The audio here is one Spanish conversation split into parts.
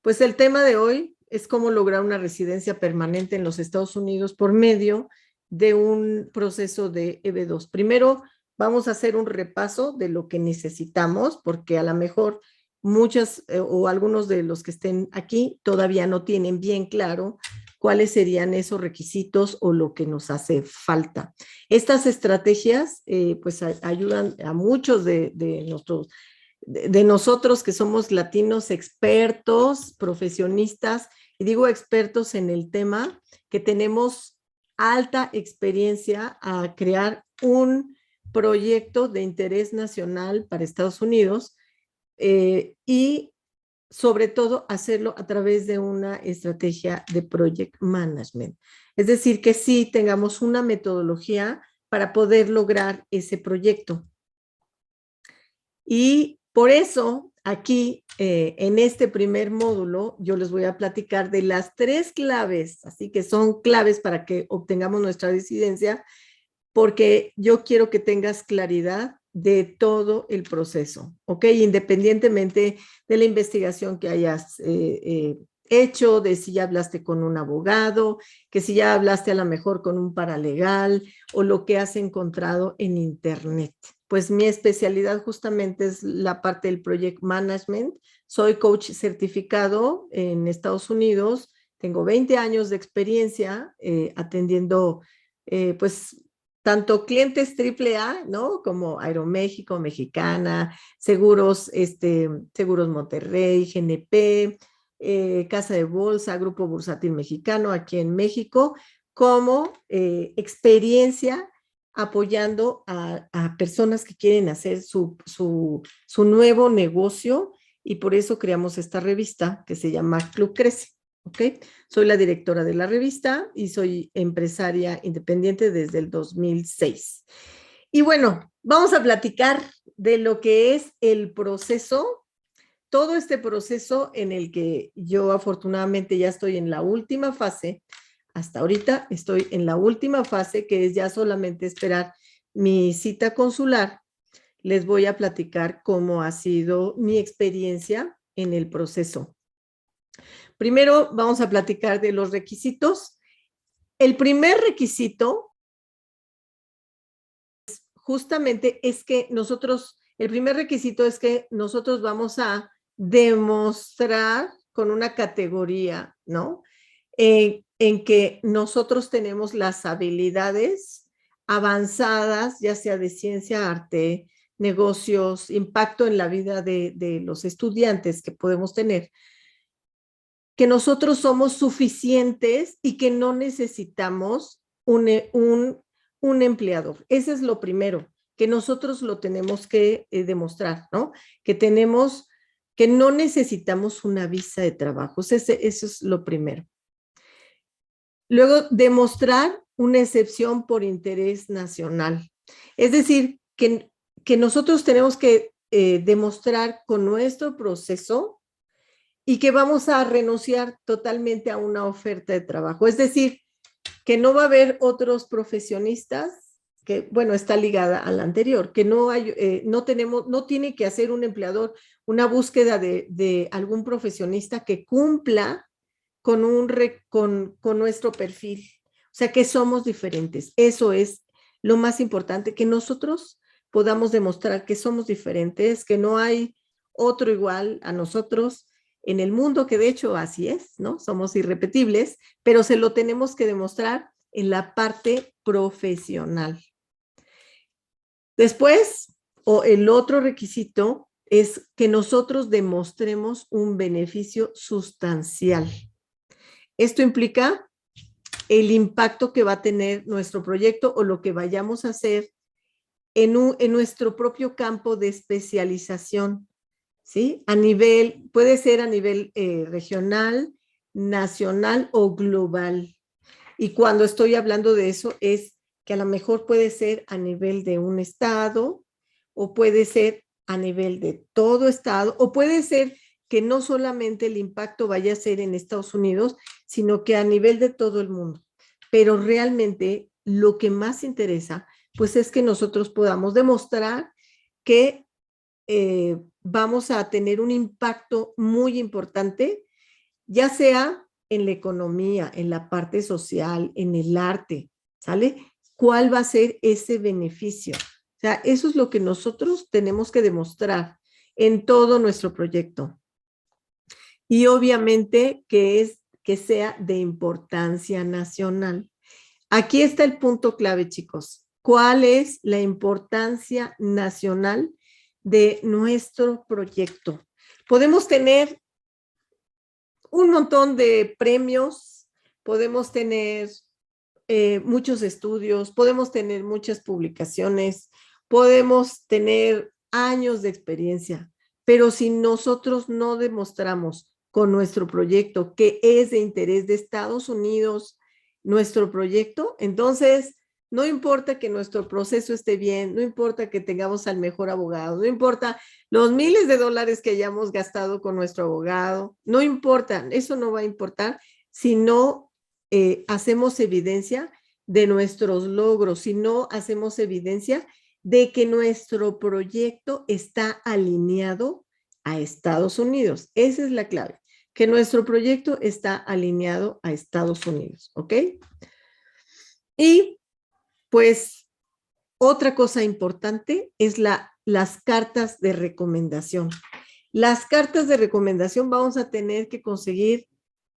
Pues el tema de hoy es cómo lograr una residencia permanente en los Estados Unidos por medio de un proceso de EB2. Primero, vamos a hacer un repaso de lo que necesitamos, porque a lo mejor muchas o algunos de los que estén aquí todavía no tienen bien claro cuáles serían esos requisitos o lo que nos hace falta. Estas estrategias pues ayudan a muchos de nosotros que somos latinos expertos, profesionistas, y digo expertos en el tema, que tenemos alta experiencia a crear un proyecto de interés nacional para Estados Unidos y sobre todo hacerlo a través de una estrategia de project management. Es decir, que sí tengamos una metodología para poder lograr ese proyecto. Y por eso aquí en este primer módulo yo les voy a platicar de las 3 claves, así que son claves para que obtengamos nuestra residencia, porque yo quiero que tengas claridad de todo el proceso, ¿ok? Independientemente de la investigación que hayas hecho, de si ya hablaste con un abogado, que si ya hablaste a lo mejor con un paralegal o lo que has encontrado en internet. Pues mi especialidad justamente es la parte del project management. Soy coach certificado en Estados Unidos. Tengo 20 años de experiencia atendiendo pues tanto clientes AAA, ¿no? Como Aeroméxico, Mexicana, Seguros, Seguros Monterrey, GNP, Casa de Bolsa, Grupo Bursátil Mexicano aquí en México, como experiencia apoyando a personas que quieren hacer su nuevo negocio, y por eso creamos esta revista que se llama Club Crece. ¿Ok? Soy la directora de la revista y soy empresaria independiente desde el 2006. Y bueno, vamos a platicar de lo que es el proceso, todo este proceso en el que yo afortunadamente ya estoy en la última fase. Hasta ahorita estoy en la última fase, que es ya solamente esperar mi cita consular. Les voy a platicar cómo ha sido mi experiencia en el proceso. Primero vamos a platicar de los requisitos. El primer requisito justamente es que el primer requisito es que nosotros vamos a demostrar con una categoría, ¿no? En que nosotros tenemos las habilidades avanzadas, ya sea de ciencia, arte, negocios, impacto en la vida de los estudiantes que podemos tener, que nosotros somos suficientes y que no necesitamos un empleador. Ese es lo primero, que nosotros lo tenemos que demostrar, ¿no? Que no necesitamos una visa de trabajo. Eso es lo primero. Luego, demostrar una excepción por interés nacional. Es decir, que nosotros tenemos que demostrar con nuestro proceso y que vamos a renunciar totalmente a una oferta de trabajo. Es decir, que no va a haber otros profesionistas, que bueno, está ligada a la anterior, que no tiene que hacer un empleador una búsqueda de algún profesionista que cumpla con nuestro perfil. O sea, que somos diferentes. Eso es lo más importante, que nosotros podamos demostrar que somos diferentes, que no hay otro igual a nosotros en el mundo, que de hecho así es, ¿no? Somos irrepetibles, pero se lo tenemos que demostrar en la parte profesional. Después, o el otro requisito es que nosotros demostremos un beneficio sustancial. Esto implica el impacto que va a tener nuestro proyecto o lo que vayamos a hacer en nuestro propio campo de especialización, ¿sí? Puede ser a nivel regional, nacional o global. Y cuando estoy hablando de eso es que a lo mejor puede ser a nivel de un estado, o puede ser a nivel de todo estado, o puede ser que no solamente el impacto vaya a ser en Estados Unidos, sino que a nivel de todo el mundo. Pero realmente lo que más interesa, pues es que nosotros podamos demostrar que vamos a tener un impacto muy importante ya sea en la economía, en la parte social, en el arte, ¿sale? ¿Cuál va a ser ese beneficio? O sea, eso es lo que nosotros tenemos que demostrar en todo nuestro proyecto. Y obviamente que sea de importancia nacional. Aquí está el punto clave, chicos. ¿Cuál es la importancia nacional de nuestro proyecto? Podemos tener un montón de premios, podemos tener muchos estudios, podemos tener muchas publicaciones, podemos tener años de experiencia, pero si nosotros no demostramos con nuestro proyecto que es de interés de Estados Unidos, nuestro proyecto, entonces no importa que nuestro proceso esté bien, no importa que tengamos al mejor abogado, no importa los miles de dólares que hayamos gastado con nuestro abogado, no importa, eso no va a importar si no hacemos evidencia de nuestros logros, si no hacemos evidencia de que nuestro proyecto está alineado a Estados Unidos. Esa es la clave, que nuestro proyecto está alineado a Estados Unidos, ¿ok? Y pues otra cosa importante es las cartas de recomendación. Las cartas de recomendación vamos a tener que conseguir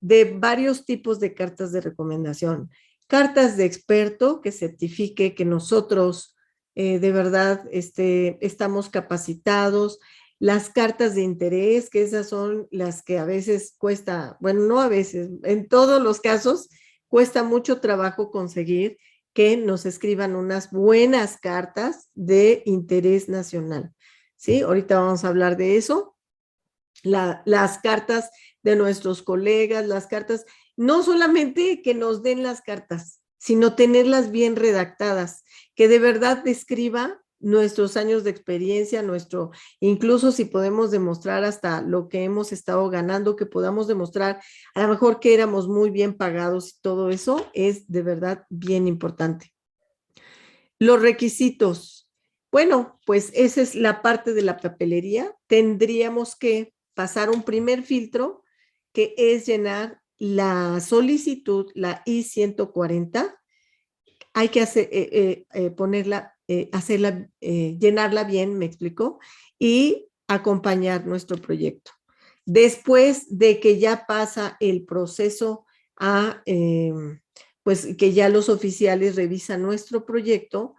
de varios tipos de cartas de recomendación. Cartas de experto que certifique que nosotros de verdad estamos capacitados. Las cartas de interés, que esas son las que a veces cuesta, bueno, no a veces, en todos los casos cuesta mucho trabajo conseguir que nos escriban unas buenas cartas de interés nacional. ¿Sí? Ahorita vamos a hablar de eso. Las cartas de nuestros colegas, las cartas, no solamente que nos den las cartas, sino tenerlas bien redactadas, que de verdad describa nuestros años de experiencia, incluso si podemos demostrar hasta lo que hemos estado ganando, que podamos demostrar a lo mejor que éramos muy bien pagados y todo eso es de verdad bien importante. Los requisitos. Bueno, pues esa es la parte de la papelería. Tendríamos que pasar un primer filtro que es llenar la solicitud, la I-140. Hay que ponerla, hacerla, llenarla bien, me explico, y acompañar nuestro proyecto. Después de que ya pasa el proceso pues que ya los oficiales revisan nuestro proyecto,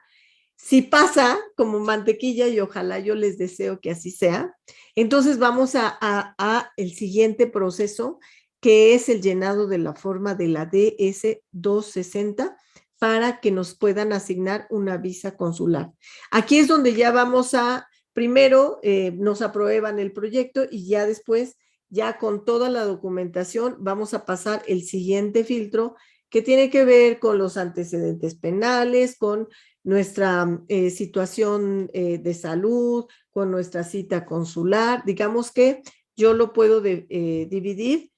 si pasa como mantequilla, y ojalá yo les deseo que así sea, entonces vamos a el siguiente proceso, que es el llenado de la forma de la DS-260 para que nos puedan asignar una visa consular. Aquí es donde ya vamos primero nos aprueban el proyecto y ya después, ya con toda la documentación, vamos a pasar el siguiente filtro que tiene que ver con los antecedentes penales, con nuestra situación de salud, con nuestra cita consular. Digamos que yo lo puedo dividir.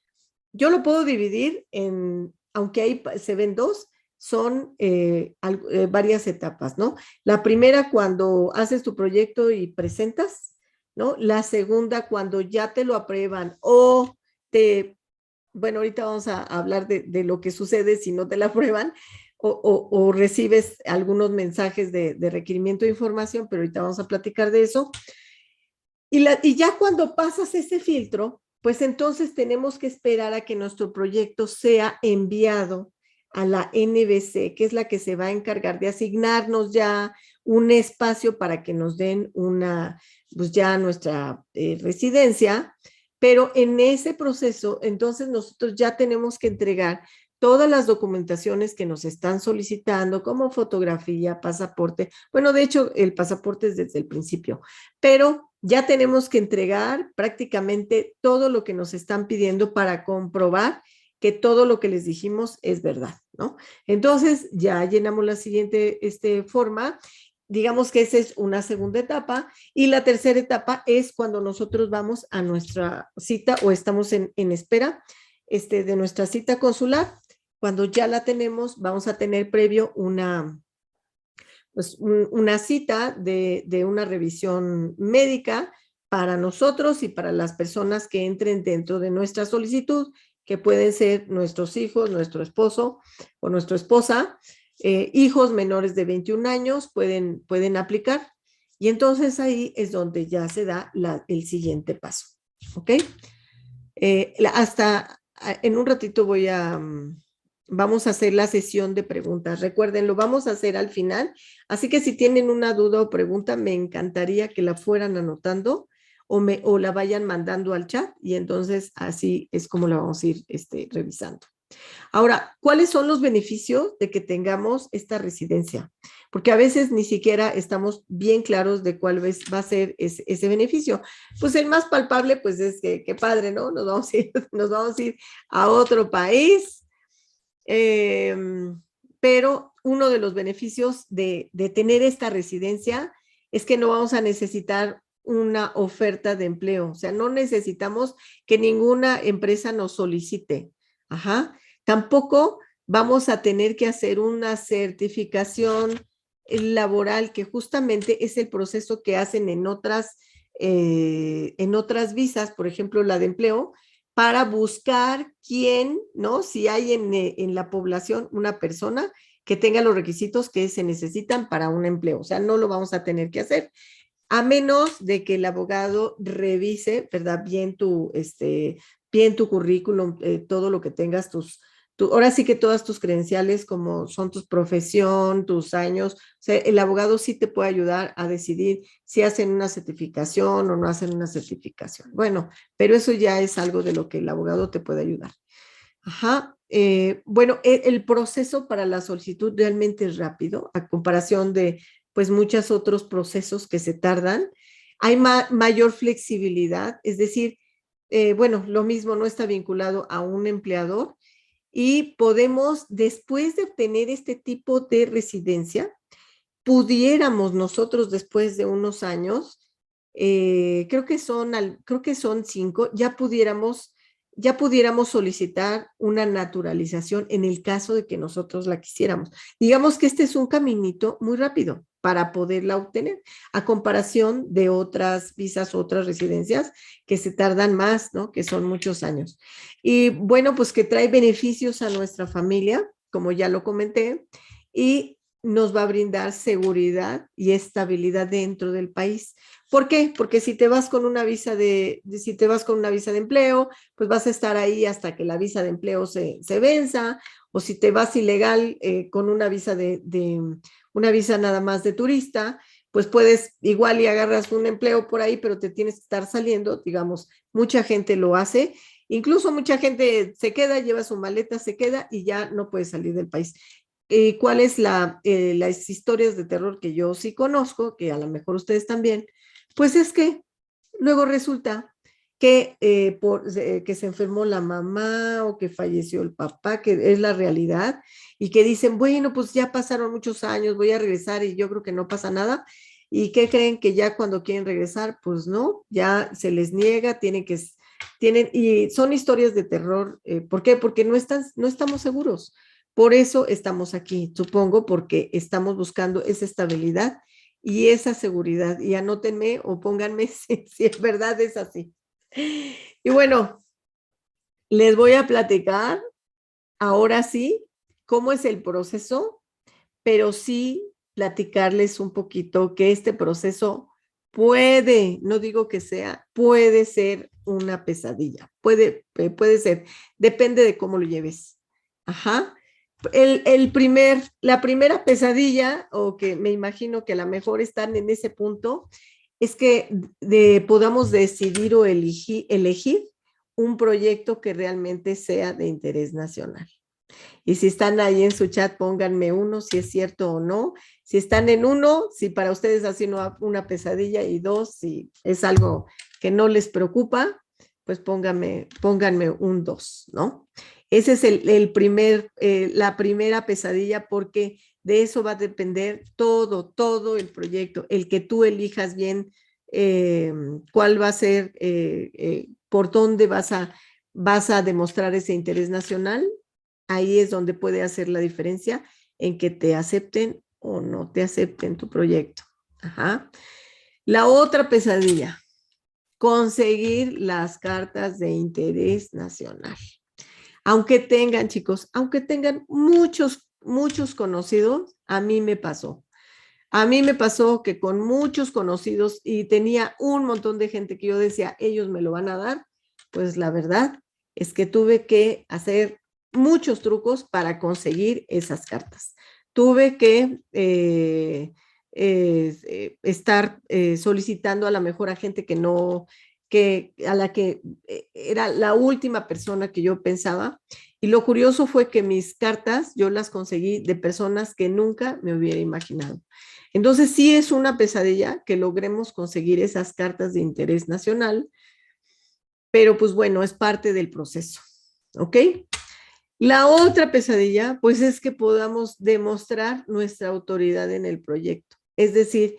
Yo lo puedo dividir en, aunque ahí se ven dos, son varias etapas, ¿no? La primera cuando haces tu proyecto y presentas, ¿no? La segunda cuando ya te lo aprueban o bueno, ahorita vamos a hablar de lo que sucede si no te la aprueban o recibes algunos mensajes de requerimiento de información, pero ahorita vamos a platicar de eso. Y ya cuando pasas ese filtro, pues entonces tenemos que esperar a que nuestro proyecto sea enviado a la NBC, que es la que se va a encargar de asignarnos ya un espacio para que nos den pues ya nuestra residencia, pero en ese proceso, entonces nosotros ya tenemos que entregar todas las documentaciones que nos están solicitando, como fotografía, pasaporte. Bueno, de hecho, el pasaporte es desde el principio, pero ya tenemos que entregar prácticamente todo lo que nos están pidiendo para comprobar que todo lo que les dijimos es verdad, ¿no? Entonces, ya llenamos la siguiente forma. Digamos que esa es una segunda etapa. Y la tercera etapa es cuando nosotros vamos a nuestra cita o estamos en espera de nuestra cita consular. Cuando ya la tenemos, vamos a tener previo una cita de una revisión médica para nosotros y para las personas que entren dentro de nuestra solicitud, que pueden ser nuestros hijos, nuestro esposo o nuestra esposa, hijos menores de 21 años pueden aplicar. Y entonces ahí es donde ya se da el siguiente paso. ¿Ok? En un ratito vamos a hacer la sesión de preguntas. Recuerden, lo vamos a hacer al final. Así que si tienen una duda o pregunta, me encantaría que la fueran anotando o la vayan mandando al chat y entonces así es como la vamos a ir revisando. Ahora, ¿cuáles son los beneficios de que tengamos esta residencia? Porque a veces ni siquiera estamos bien claros de cuál va a ser ese beneficio. Pues el más palpable, pues es que padre, ¿no? Nos vamos a ir a otro país. Pero uno de los beneficios de tener esta residencia es que no vamos a necesitar una oferta de empleo. O sea, no necesitamos que ninguna empresa nos solicite. Ajá. Tampoco vamos a tener que hacer una certificación laboral, que justamente es el proceso que hacen en otras visas, por ejemplo, la de empleo, para buscar quién, ¿no? Si hay en la población una persona que tenga los requisitos que se necesitan para un empleo. O sea, no lo vamos a tener que hacer, a menos de que el abogado revise, ¿verdad? Bien tu currículum, todo lo que tengas, ahora sí que todas tus credenciales, como son tu profesión, tus años. O sea, el abogado sí te puede ayudar a decidir si hacen una certificación o no hacen una certificación. Bueno, pero eso ya es algo de lo que el abogado te puede ayudar. Ajá. Bueno, el proceso para la solicitud realmente es rápido a comparación de pues muchos otros procesos que se tardan. Hay mayor flexibilidad, es decir, bueno, lo mismo, no está vinculado a un empleador y podemos, después de obtener este tipo de residencia, pudiéramos nosotros después de unos años, creo que son 5, ya pudiéramos solicitar una naturalización en el caso de que nosotros la quisiéramos. Digamos que este es un caminito muy rápido para poderla obtener, a comparación de otras visas, otras residencias que se tardan más, ¿no? Que son muchos años. Y bueno, pues que trae beneficios a nuestra familia, como ya lo comenté, y nos va a brindar seguridad y estabilidad dentro del país. ¿Por qué? Porque si te vas con una visa si te vas con una visa de empleo, pues vas a estar ahí hasta que la visa de empleo se venza, o si te vas ilegal con una visa una visa nada más de turista, pues puedes igual y agarras un empleo por ahí, pero te tienes que estar saliendo, digamos, mucha gente lo hace, incluso mucha gente se queda, lleva su maleta, se queda y ya no puede salir del país. ¿Cuál es las historias de terror que yo sí conozco, que a lo mejor ustedes también? Pues es que luego resulta que se enfermó la mamá o que falleció el papá, que es la realidad, y que dicen, bueno, pues ya pasaron muchos años, voy a regresar y yo creo que no pasa nada. ¿Y qué creen? Que ya cuando quieren regresar, pues no, ya se les niega, y son historias de terror. ¿Por qué? Porque no estamos seguros. Por eso estamos aquí, supongo, porque estamos buscando esa estabilidad y esa seguridad. Y anótenme o pónganme si en verdad es así. Y bueno, les voy a platicar ahora sí cómo es el proceso, pero sí platicarles un poquito que este proceso no digo que sea, puede ser una pesadilla, puede ser, depende de cómo lo lleves. Ajá. La primera pesadilla, o que me imagino que a lo mejor están en ese punto, es que podamos decidir o elegir un proyecto que realmente sea de interés nacional. Y si están ahí en su chat, pónganme uno, si es cierto o no. Si están en uno, si para ustedes ha sido una pesadilla, y dos, si es algo que no les preocupa, pues pónganme un 2, ¿no? Ese es la primera pesadilla, porque de eso va a depender todo el proyecto, el que tú elijas bien cuál va a ser, por dónde vas a demostrar ese interés nacional. Ahí es donde puede hacer la diferencia en que te acepten o no te acepten tu proyecto. Ajá. La otra pesadilla, conseguir las cartas de interés nacional. Aunque tengan, chicos, aunque tengan muchos conocidos, a mí me pasó. A mí me pasó que con muchos conocidos y tenía un montón de gente que yo decía, ellos me lo van a dar, pues la verdad es que tuve que hacer muchos trucos para conseguir esas cartas. Tuve que estar solicitando a la mejor a gente que no, que a la que era la última persona que yo pensaba. Y lo curioso fue que mis cartas yo las conseguí de personas que nunca me hubiera imaginado. Entonces sí es una pesadilla que logremos conseguir esas cartas de interés nacional, pero pues bueno, es parte del proceso, ¿ok? La otra pesadilla, pues es que podamos demostrar nuestra autoridad en el proyecto. Es decir,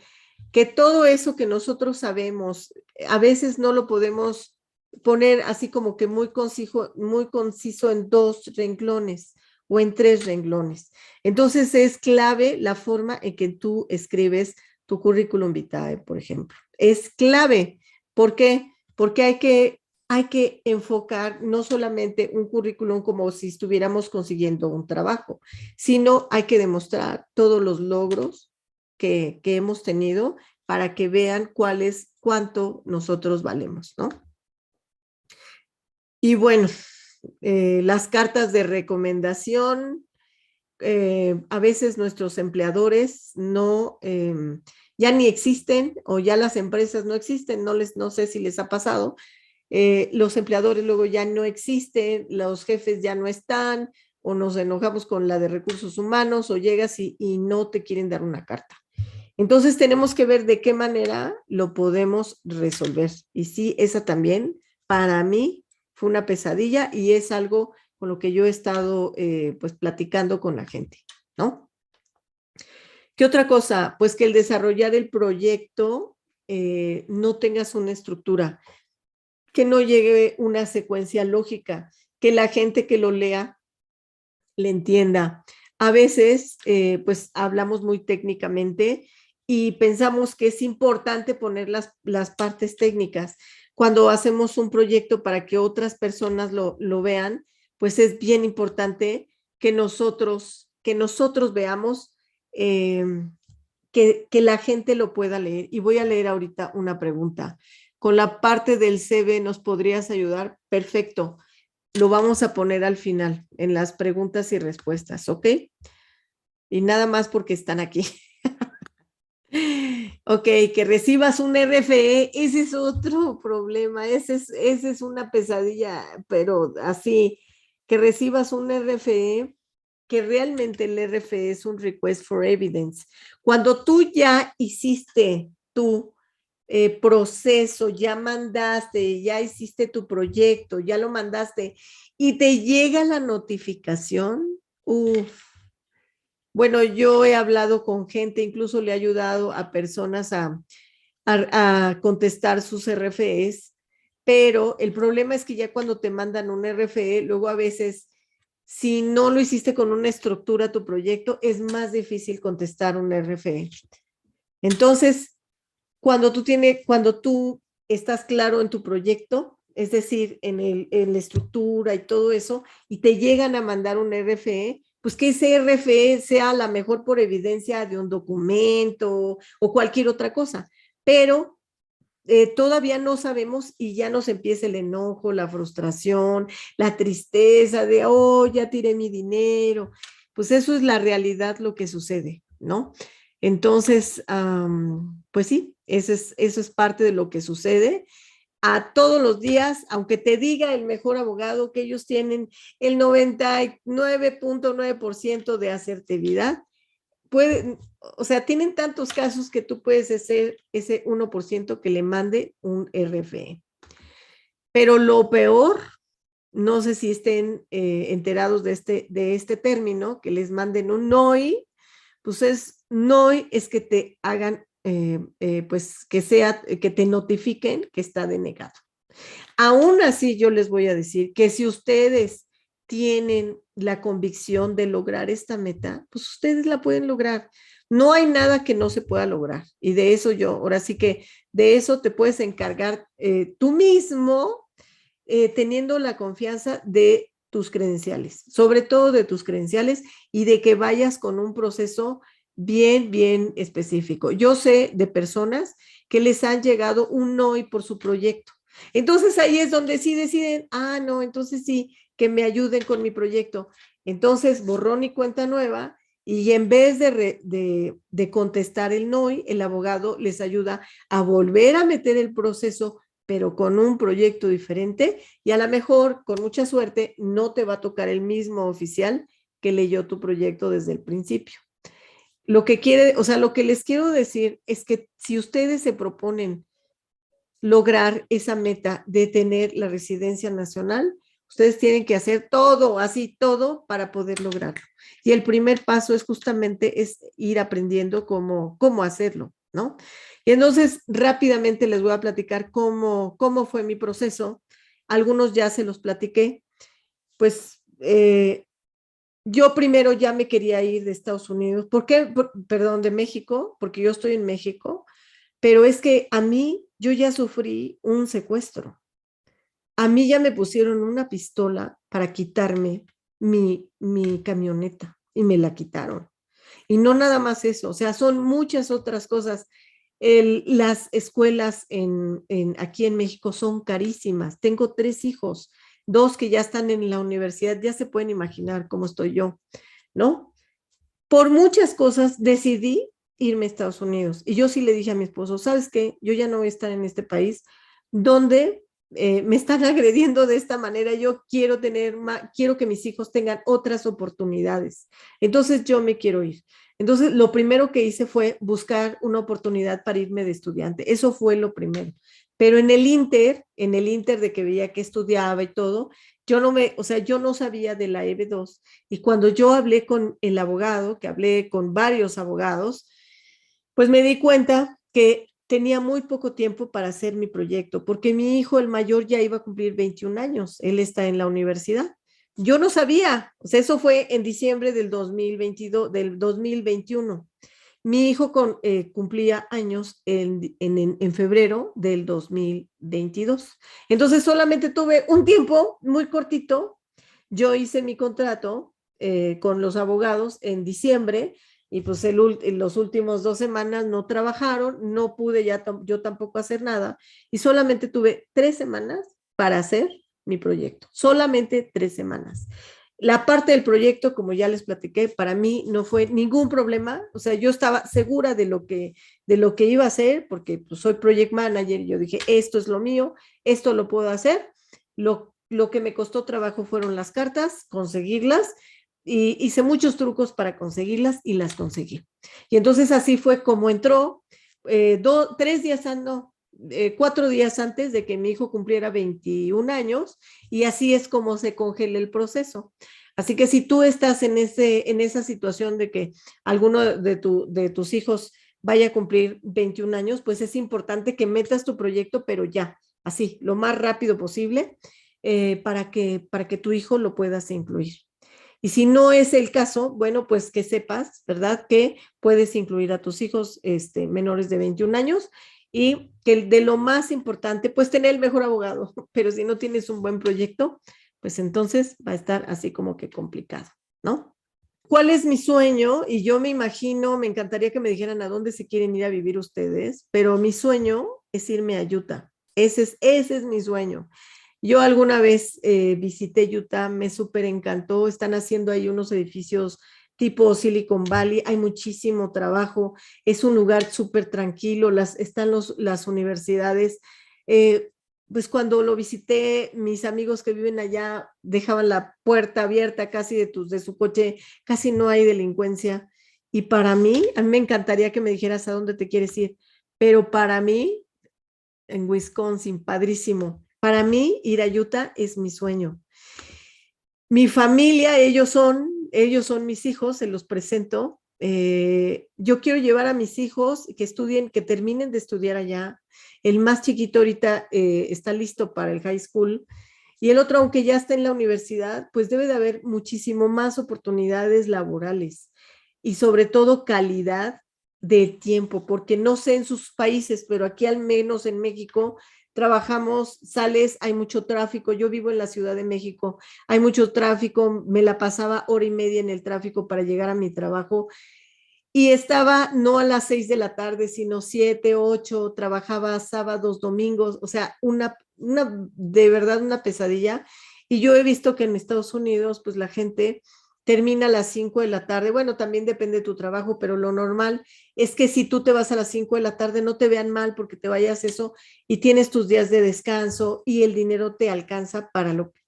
que todo eso que nosotros sabemos, a veces no lo podemos poner así como que muy conciso en 2 renglones o en 3 renglones. Entonces es clave la forma en que tú escribes tu currículum vitae, por ejemplo. Es clave. ¿Por qué? Porque hay que enfocar no solamente un currículum como si estuviéramos consiguiendo un trabajo, sino hay que demostrar todos los logros que hemos tenido para que vean cuánto nosotros valemos, ¿no? Y bueno, las cartas de recomendación, a veces nuestros empleadores no, ya ni existen o ya las empresas no existen, no sé si les ha pasado, los empleadores luego ya no existen, los jefes ya no están, o nos enojamos con la de recursos humanos, o llegas y no te quieren dar una carta. Entonces tenemos que ver de qué manera lo podemos resolver. Y sí, esa también para mí fue una pesadilla y es algo con lo que yo he estado pues platicando con la gente, ¿no? ¿Qué otra cosa? Pues que el desarrollar el proyecto no tengas una estructura, que no llegue una secuencia lógica, que la gente que lo lea le entienda. A veces, pues hablamos muy técnicamente y pensamos que es importante poner las partes técnicas. Cuando hacemos un proyecto para que otras personas lo vean, pues es bien importante que nosotros veamos eh, que la gente lo pueda leer. Y voy a leer ahorita una pregunta. Con la parte del CV, ¿nos podrías ayudar? Perfecto. Lo vamos a poner al final, en las preguntas y respuestas, ¿ok? Y nada más porque están aquí. Ok, que recibas un RFE, ese es otro problema, ese es una pesadilla, pero así, que recibas un RFE, que realmente el RFE es un request for evidence. Cuando tú ya hiciste tu proceso, ya mandaste, ya hiciste tu proyecto, ya lo mandaste y te llega la notificación, uff. Bueno, yo he hablado con gente, incluso le he ayudado a personas a contestar sus RFEs, pero el problema es que ya cuando te mandan un RFE, luego a veces, si no lo hiciste con una estructura tu proyecto, es más difícil contestar un RFE. Entonces, cuando tú estás claro en tu proyecto, es decir, en la estructura y todo eso, y te llegan a mandar un RFE, pues que ese RFE sea a la mejor por evidencia de un documento o cualquier otra cosa, pero todavía no sabemos y ya nos empieza el enojo, la frustración, la tristeza de, oh, ya tiré mi dinero. Pues eso es la realidad lo que sucede, ¿no? Entonces, pues sí, eso es parte de lo que sucede a todos los días, aunque te diga el mejor abogado que ellos tienen el 99.9% de asertividad, o sea, tienen tantos casos que tú puedes hacer ese 1% que le mande un RFE. Pero lo peor, no sé si estén enterados de este término, que les manden un NOI, pues NOI es que te hagan, pues que te notifiquen que está denegado. Aún así, yo les voy a decir que si ustedes tienen la convicción de lograr esta meta, pues ustedes la pueden lograr. No hay nada que no se pueda lograr. Y de eso ahora sí que de eso te puedes encargar tú mismo, teniendo la confianza de tus credenciales, sobre todo de tus credenciales y de que vayas con un proceso bien específico. Yo sé de personas que les han llegado un no y por su proyecto. Entonces ahí es donde sí deciden, no, entonces sí, que me ayuden con mi proyecto. Entonces, borrón y cuenta nueva, y en vez de contestar el no, el abogado les ayuda a volver a meter el proceso, pero con un proyecto diferente, y a lo mejor, con mucha suerte, no te va a tocar el mismo oficial que leyó tu proyecto desde el principio. Lo que les quiero decir es que si ustedes se proponen lograr esa meta de tener la residencia nacional, ustedes tienen que hacer todo, así todo, para poder lograrlo. Y el primer paso es justamente ir aprendiendo cómo hacerlo, ¿no? Y entonces rápidamente les voy a platicar cómo fue mi proceso. Algunos ya se los platiqué. Pues yo primero ya me quería ir de Estados Unidos. ¿Por qué? Perdón, de México, porque yo estoy en México, pero es que yo ya sufrí un secuestro. A mí ya me pusieron una pistola para quitarme mi camioneta y me la quitaron. Y no nada más eso, o sea, son muchas otras cosas. Las escuelas aquí en México son carísimas. Tengo 3 hijos, 2 que ya están en la universidad, ya se pueden imaginar cómo estoy yo, ¿no? Por muchas cosas decidí irme a Estados Unidos. Y yo sí le dije a mi esposo, ¿sabes qué? Yo ya no voy a estar en este país donde me están agrediendo de esta manera. Yo quiero que mis hijos tengan otras oportunidades. Entonces yo me quiero ir. Entonces lo primero que hice fue buscar una oportunidad para irme de estudiante. Eso fue lo primero. Pero en el inter de que veía que estudiaba y todo, yo no sabía de la EB2, y cuando yo hablé con el abogado, que hablé con varios abogados, pues me di cuenta que tenía muy poco tiempo para hacer mi proyecto, porque mi hijo, el mayor, ya iba a cumplir 21 años, él está en la universidad. Yo no sabía, o sea, eso fue en diciembre del 2022, del 2021. Mi hijo cumplía años en febrero del 2022. Entonces solamente tuve un tiempo muy cortito. Yo hice mi contrato con los abogados en diciembre, y pues en los últimos 2 semanas no trabajaron, no pude yo tampoco hacer nada, y solamente tuve 3 semanas para hacer mi proyecto, solamente 3 semanas. La parte del proyecto, como ya les platiqué, para mí no fue ningún problema. O sea, yo estaba segura de lo que iba a hacer, porque pues, soy project manager, y yo dije, esto es lo mío, esto lo puedo hacer. Lo que me costó trabajo fueron las cartas, conseguirlas, y hice muchos trucos para conseguirlas y las conseguí. Y entonces así fue como entró 3 días, no, 4 días antes de que mi hijo cumpliera 21 años, y así es como se congela el proceso. Así que si tú estás en esa situación de que alguno de tus hijos vaya a cumplir 21 años, pues es importante que metas tu proyecto, pero ya, así, lo más rápido posible, para que tu hijo lo puedas incluir. Y si no es el caso, bueno, pues que sepas, ¿verdad? Que puedes incluir a tus hijos menores de 21 años, y que de lo más importante, pues tener el mejor abogado, pero si no tienes un buen proyecto, pues entonces va a estar así como que complicado, ¿no? ¿Cuál es mi sueño? Y yo me imagino, me encantaría que me dijeran a dónde se quieren ir a vivir ustedes, pero mi sueño es irme a Utah. Ese es mi sueño. Yo alguna vez visité Utah, me súper encantó. Están haciendo ahí unos edificios tipo Silicon Valley, hay muchísimo trabajo, es un lugar súper tranquilo, están las universidades. Eh, pues cuando lo visité, mis amigos que viven allá dejaban la puerta abierta casi de su coche, casi no hay delincuencia. Y a mí me encantaría que me dijeras a dónde te quieres ir, pero para mí, en Wisconsin, padrísimo. Para mí, ir a Utah es mi sueño. Mi familia, ellos son mis hijos, se los presento. Yo quiero llevar a mis hijos que estudien, que terminen de estudiar allá. El más chiquito ahorita está listo para el high school, y el otro, aunque ya está en la universidad, pues debe de haber muchísimo más oportunidades laborales, y sobre todo calidad de tiempo, porque no sé en sus países, pero aquí al menos en México trabajamos, sales, hay mucho tráfico. Yo vivo en la Ciudad de México, hay mucho tráfico, me la pasaba hora y media en el tráfico para llegar a mi trabajo y estaba no a las 6 de la tarde, sino 7, 8, trabajaba sábados, domingos, o sea, de verdad una pesadilla. Y yo he visto que en Estados Unidos, pues la gente termina a las 5 de la tarde. Bueno, también depende de tu trabajo, pero lo normal es que si tú te vas a las 5 de la tarde, no te vean mal porque te vayas eso y tienes tus días de descanso y el dinero te alcanza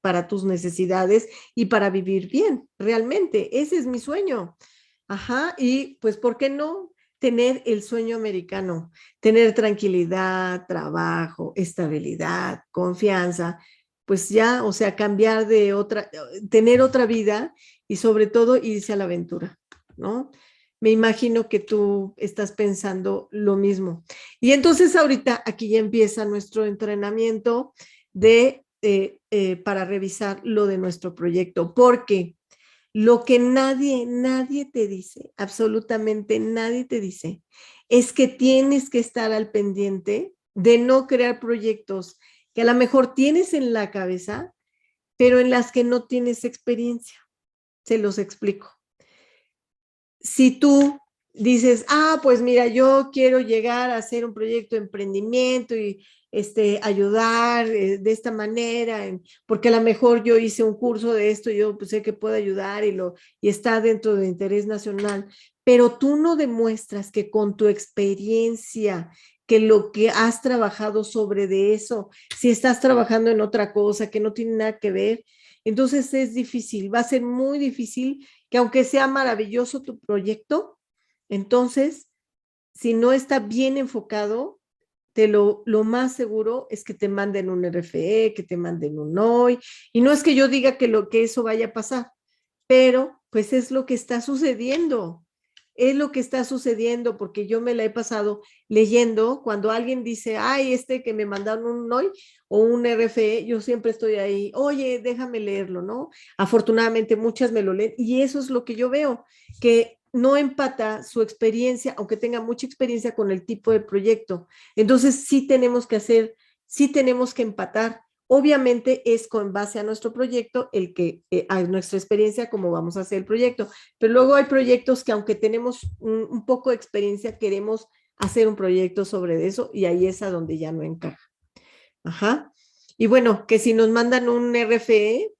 para tus necesidades y para vivir bien, realmente. Ese es mi sueño. Ajá, y pues, ¿por qué no tener el sueño americano? Tener tranquilidad, trabajo, estabilidad, confianza, pues ya, o sea, cambiar de tener otra vida y sobre todo irse a la aventura, ¿no? Me imagino que tú estás pensando lo mismo. Y entonces ahorita aquí ya empieza nuestro entrenamiento para revisar lo de nuestro proyecto, porque lo que nadie te dice, absolutamente nadie te dice, es que tienes que estar al pendiente de no crear proyectos que a lo mejor tienes en la cabeza, pero en las que no tienes experiencia. Se los explico. Si tú dices, pues mira, yo quiero llegar a hacer un proyecto de emprendimiento y ayudar de esta manera, porque a lo mejor yo hice un curso de esto y yo pues, sé que puedo ayudar y está dentro de interés nacional, pero tú no demuestras que con tu experiencia, que lo que has trabajado sobre de eso, si estás trabajando en otra cosa que no tiene nada que ver, entonces es difícil, va a ser muy difícil que aunque sea maravilloso tu proyecto, entonces, si no está bien enfocado, lo más seguro es que te manden un RFE, que te manden un OI, y no es que yo diga que eso vaya a pasar, pero pues es lo que está sucediendo. Es lo que está sucediendo porque yo me la he pasado leyendo cuando alguien dice, ay, que me mandaron un NOI o un RFE, yo siempre estoy ahí, oye, déjame leerlo, ¿no? Afortunadamente muchas me lo leen y eso es lo que yo veo, que no empata su experiencia, aunque tenga mucha experiencia con el tipo de proyecto. Entonces sí tenemos que empatar. Obviamente es con base a nuestro proyecto, a nuestra experiencia, cómo vamos a hacer el proyecto. Pero luego hay proyectos que aunque tenemos un poco de experiencia, queremos hacer un proyecto sobre eso y ahí es a donde ya no encaja. Ajá. Y bueno, que si nos mandan un RFE,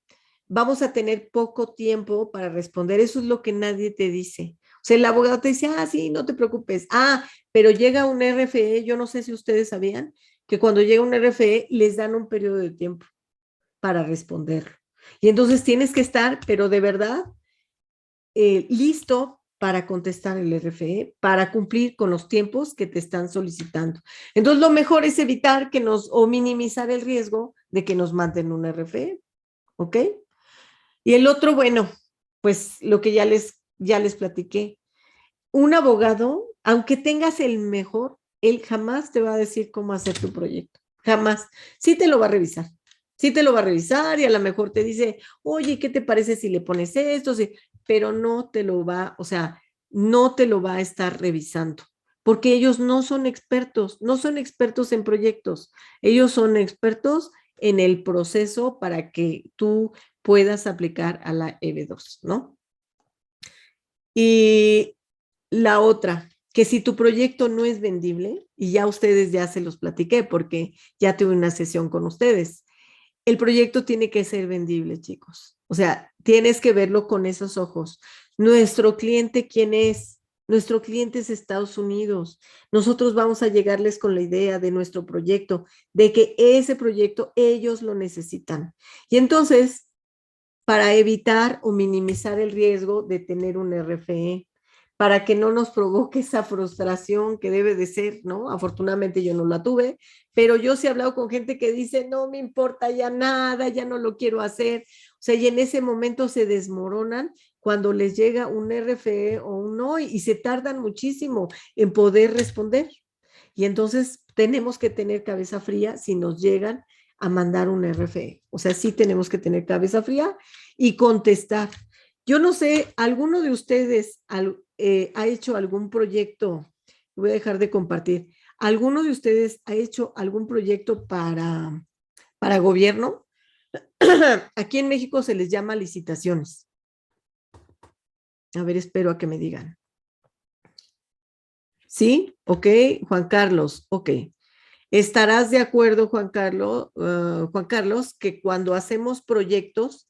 vamos a tener poco tiempo para responder. Eso es lo que nadie te dice. O sea, el abogado te dice, sí, no te preocupes. Pero llega un RFE, yo no sé si ustedes sabían que cuando llega un RFE les dan un periodo de tiempo para responderlo. Y entonces tienes que estar, pero de verdad, listo para contestar el RFE, para cumplir con los tiempos que te están solicitando. Entonces, lo mejor es evitar o minimizar el riesgo de que nos manden un RFE, ¿ok? Y el otro, bueno, pues lo que ya les platiqué, un abogado, aunque tengas el mejor, él jamás te va a decir cómo hacer tu proyecto, jamás. Sí te lo va a revisar, sí te lo va a revisar y a lo mejor te dice, oye, ¿qué te parece si le pones esto? Sí, pero no te lo va, o sea, no te lo va a estar revisando, porque ellos no son expertos, no son expertos en proyectos, ellos son expertos en el proceso para que tú puedas aplicar a la EB2, ¿no? Y la otra, que si tu proyecto no es vendible, y ya ustedes ya se los platiqué porque ya tuve una sesión con ustedes, el proyecto tiene que ser vendible, chicos. O sea, tienes que verlo con esos ojos. Nuestro cliente, ¿quién es? Nuestro cliente es Estados Unidos. Nosotros vamos a llegarles con la idea de nuestro proyecto, de que ese proyecto ellos lo necesitan. Y entonces, para evitar o minimizar el riesgo de tener un RFE, para que no nos provoque esa frustración que debe de ser, ¿no? Afortunadamente yo no la tuve, pero yo sí he hablado con gente que dice, no me importa ya nada, ya no lo quiero hacer. O sea, y en ese momento se desmoronan cuando les llega un RFE o un no y se tardan muchísimo en poder responder. Y entonces tenemos que tener cabeza fría si nos llegan a mandar un RFE. O sea, sí tenemos que tener cabeza fría y contestar. Yo no sé, ¿alguno de ustedes ha hecho algún proyecto? Voy a dejar de compartir. ¿Alguno de ustedes ha hecho algún proyecto para gobierno? Aquí en México se les llama licitaciones. A ver, espero a que me digan. ¿Sí? Ok, Juan Carlos, ok. ¿Estarás de acuerdo, Juan Carlos, que cuando hacemos proyectos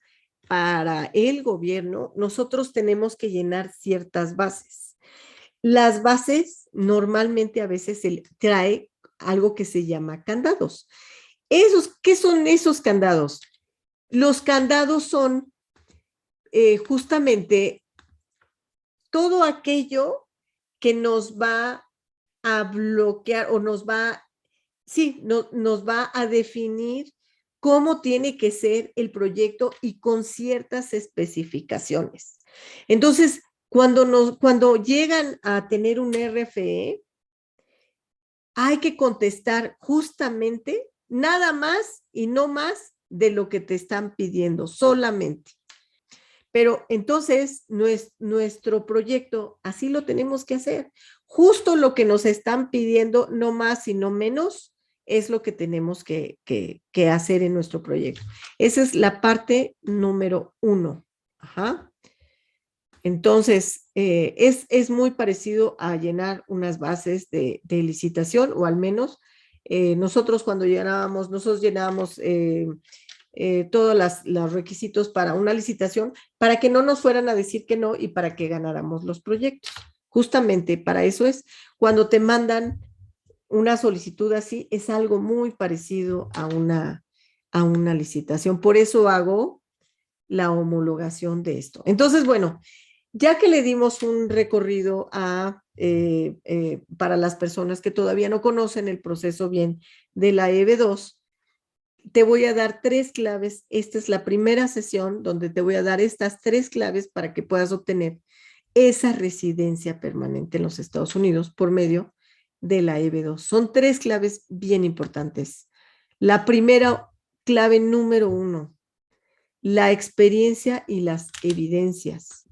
para el gobierno, nosotros tenemos que llenar ciertas bases? Las bases normalmente a veces se trae algo que se llama candados. ¿Qué son esos candados? Los candados son justamente todo aquello que nos va a bloquear o nos va a definir cómo tiene que ser el proyecto y con ciertas especificaciones. Entonces, cuando llegan a tener un RFE, hay que contestar justamente nada más y no más de lo que te están pidiendo, solamente. Pero entonces nuestro proyecto así lo tenemos que hacer. Justo lo que nos están pidiendo, no más y no menos, es lo que tenemos que hacer en nuestro proyecto. Esa es la parte número 1. Ajá. Entonces, es muy parecido a llenar unas bases de licitación, o al menos nosotros cuando nosotros llenábamos todos los requisitos para una licitación, para que no nos fueran a decir que no y para que ganáramos los proyectos. Justamente para eso es, cuando te mandan una solicitud así, es algo muy parecido a una licitación. Por eso hago la homologación de esto. Entonces, bueno, ya que le dimos un recorrido para las personas que todavía no conocen el proceso bien de la EB2, te voy a dar 3 claves. Esta es la primera sesión donde te voy a dar estas 3 claves para que puedas obtener esa residencia permanente en los Estados Unidos por medio de la EB2. Son 3 claves bien importantes. La primera clave número 1, la experiencia y las evidencias.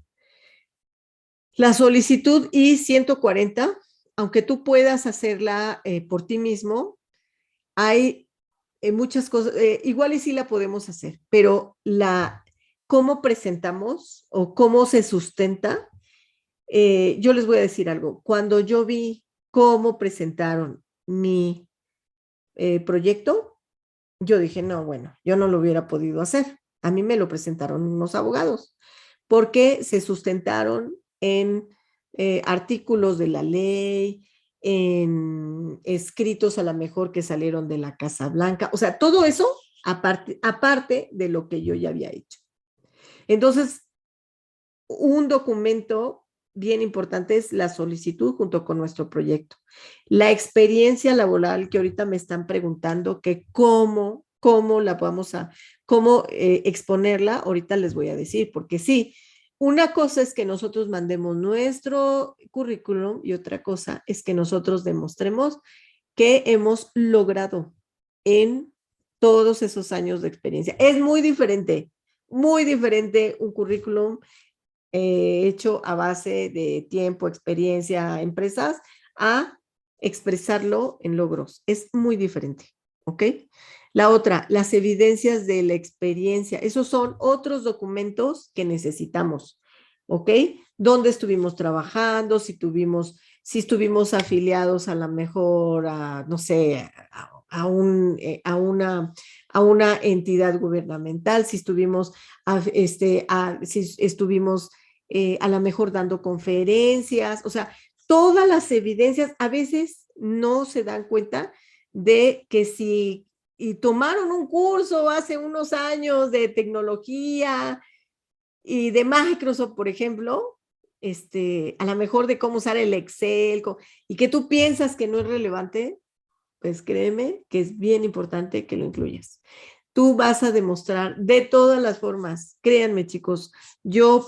La solicitud I-140, aunque tú puedas hacerla por ti mismo, hay muchas cosas, igual y sí la podemos hacer, pero cómo presentamos o cómo se sustenta, yo les voy a decir algo. Cuando yo vi cómo presentaron mi proyecto, yo dije, no, bueno, yo no lo hubiera podido hacer. A mí me lo presentaron unos abogados, porque se sustentaron en artículos de la ley, en escritos a lo mejor que salieron de la Casa Blanca, o sea, todo eso aparte de lo que yo ya había hecho. Entonces, un documento bien importante es la solicitud junto con nuestro proyecto. La experiencia laboral que ahorita me están preguntando que cómo la cómo exponerla, ahorita les voy a decir, porque sí, una cosa es que nosotros mandemos nuestro currículum y otra cosa es que nosotros demostremos que hemos logrado en todos esos años de experiencia. Es muy diferente un currículum hecho a base de tiempo, experiencia, empresas, a expresarlo en logros. Es muy diferente, ¿ok? La otra, las evidencias de la experiencia. Esos son otros documentos que necesitamos, ¿ok? ¿Dónde estuvimos trabajando? Si estuvimos afiliados a la mejor, no sé, a una entidad gubernamental, si estuvimos, si estuvimos a lo mejor dando conferencias, o sea, todas las evidencias a veces no se dan cuenta de que si tomaron un curso hace unos años de tecnología y de Microsoft, por ejemplo, a lo mejor de cómo usar el Excel, y que tú piensas que no es relevante, pues créeme que es bien importante que lo incluyas. Tú vas a demostrar de todas las formas, créanme chicos, yo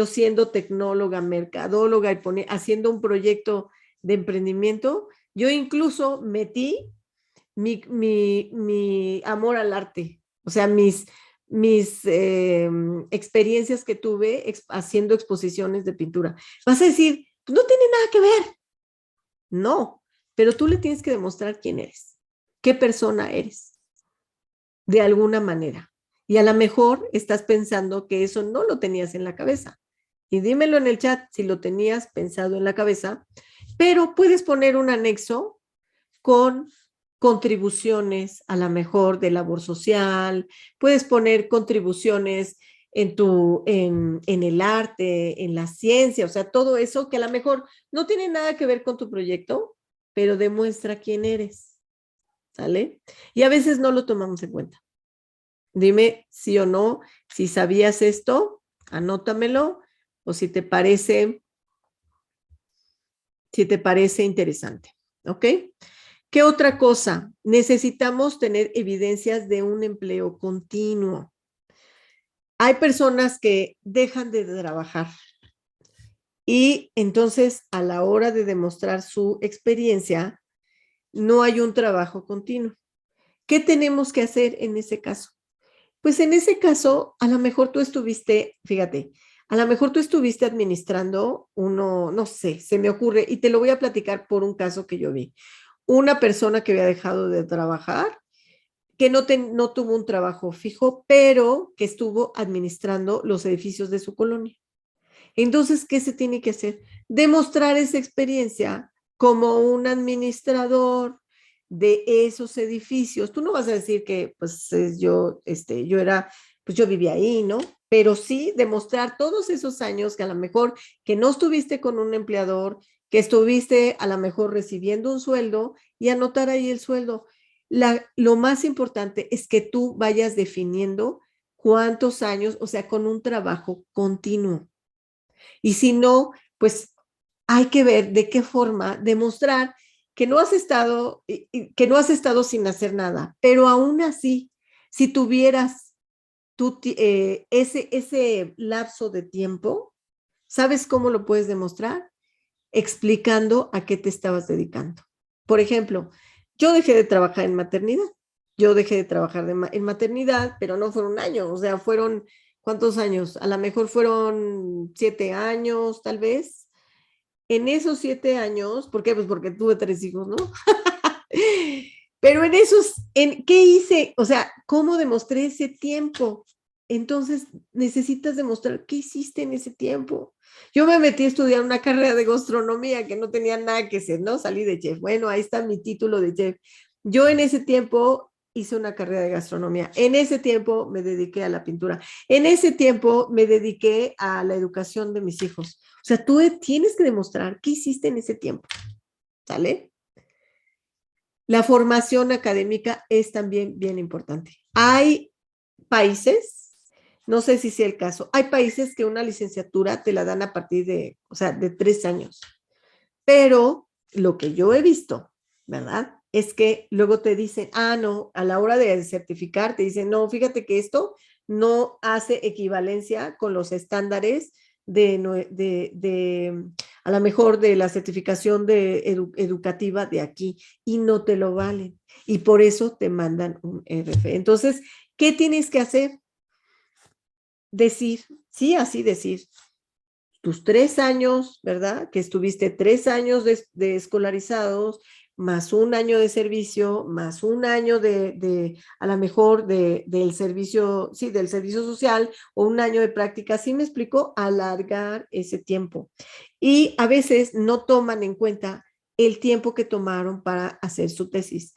siendo tecnóloga, mercadóloga y haciendo un proyecto de emprendimiento, yo incluso metí mi amor al arte, o sea, mis experiencias que tuve haciendo exposiciones de pintura. Vas a decir, no tiene nada que ver. No, pero tú le tienes que demostrar quién eres, qué persona eres, de alguna manera. Y a lo mejor estás pensando que eso no lo tenías en la cabeza. Y dímelo en el chat si lo tenías pensado en la cabeza, pero puedes poner un anexo con contribuciones a lo mejor de labor social, puedes poner contribuciones en el arte, en la ciencia, o sea, todo eso que a lo mejor no tiene nada que ver con tu proyecto, pero demuestra quién eres, ¿sale? Y a veces no lo tomamos en cuenta. Dime sí o no, si sabías esto, anótamelo, o si te parece interesante, ¿ok? ¿Qué otra cosa? Necesitamos tener evidencias de un empleo continuo. Hay personas que dejan de trabajar y entonces a la hora de demostrar su experiencia, no hay un trabajo continuo. ¿Qué tenemos que hacer en ese caso? Pues en ese caso, a lo mejor tú estuviste, fíjate, a lo mejor tú estuviste administrando uno, no sé, se me ocurre, y te lo voy a platicar por un caso que yo vi. Una persona que había dejado de trabajar, que no tuvo un trabajo fijo, pero que estuvo administrando los edificios de su colonia. Entonces, ¿qué se tiene que hacer? Demostrar esa experiencia como un administrador de esos edificios. Tú no vas a decir que, pues, yo era, pues yo vivía ahí, ¿no? Pero sí demostrar todos esos años que a lo mejor que no estuviste con un empleador, que estuviste a lo mejor recibiendo un sueldo y anotar ahí el sueldo. Lo más importante es que tú vayas definiendo cuántos años, o sea, con un trabajo continuo. Y si no, pues hay que ver de qué forma demostrar que no has estado sin hacer nada, pero aún así, si tuvieras ese lapso de tiempo, ¿sabes cómo lo puedes demostrar? Explicando a qué te estabas dedicando. Por ejemplo, yo dejé de trabajar en maternidad. Yo dejé de trabajar en maternidad, pero no fueron un año, o sea, fueron, ¿cuántos años? A lo mejor fueron 7 años, tal vez. En esos 7 años, ¿por qué? Pues porque tuve 3 hijos, ¿no? Pero ¿qué hice? O sea, ¿cómo demostré ese tiempo? Entonces, necesitas demostrar qué hiciste en ese tiempo. Yo me metí a estudiar una carrera de gastronomía que no tenía nada que hacer, ¿no? Salí de chef. Bueno, ahí está mi título de chef. Yo en ese tiempo hice una carrera de gastronomía. En ese tiempo me dediqué a la pintura. En ese tiempo me dediqué a la educación de mis hijos. O sea, tú tienes que demostrar qué hiciste en ese tiempo, ¿sale? La formación académica es también bien importante. Hay países, no sé si sea el caso, hay países que una licenciatura te la dan a partir de, o sea, de 3 años. Pero lo que yo he visto, ¿verdad? Es que luego te dicen, no, a la hora de certificar, te dicen, no, fíjate que esto no hace equivalencia con los estándares a lo mejor de la certificación educativa de aquí y no te lo valen. Y por eso te mandan un RF. Entonces, ¿qué tienes que hacer? Decir, sí, así decir, tus 3 años, ¿verdad? Que estuviste 3 años de escolarizados, más un año de servicio, más un año a lo mejor del servicio, sí, del servicio social o un año de práctica. ¿Sí me explico? Alargar ese tiempo. Y a veces no toman en cuenta el tiempo que tomaron para hacer su tesis.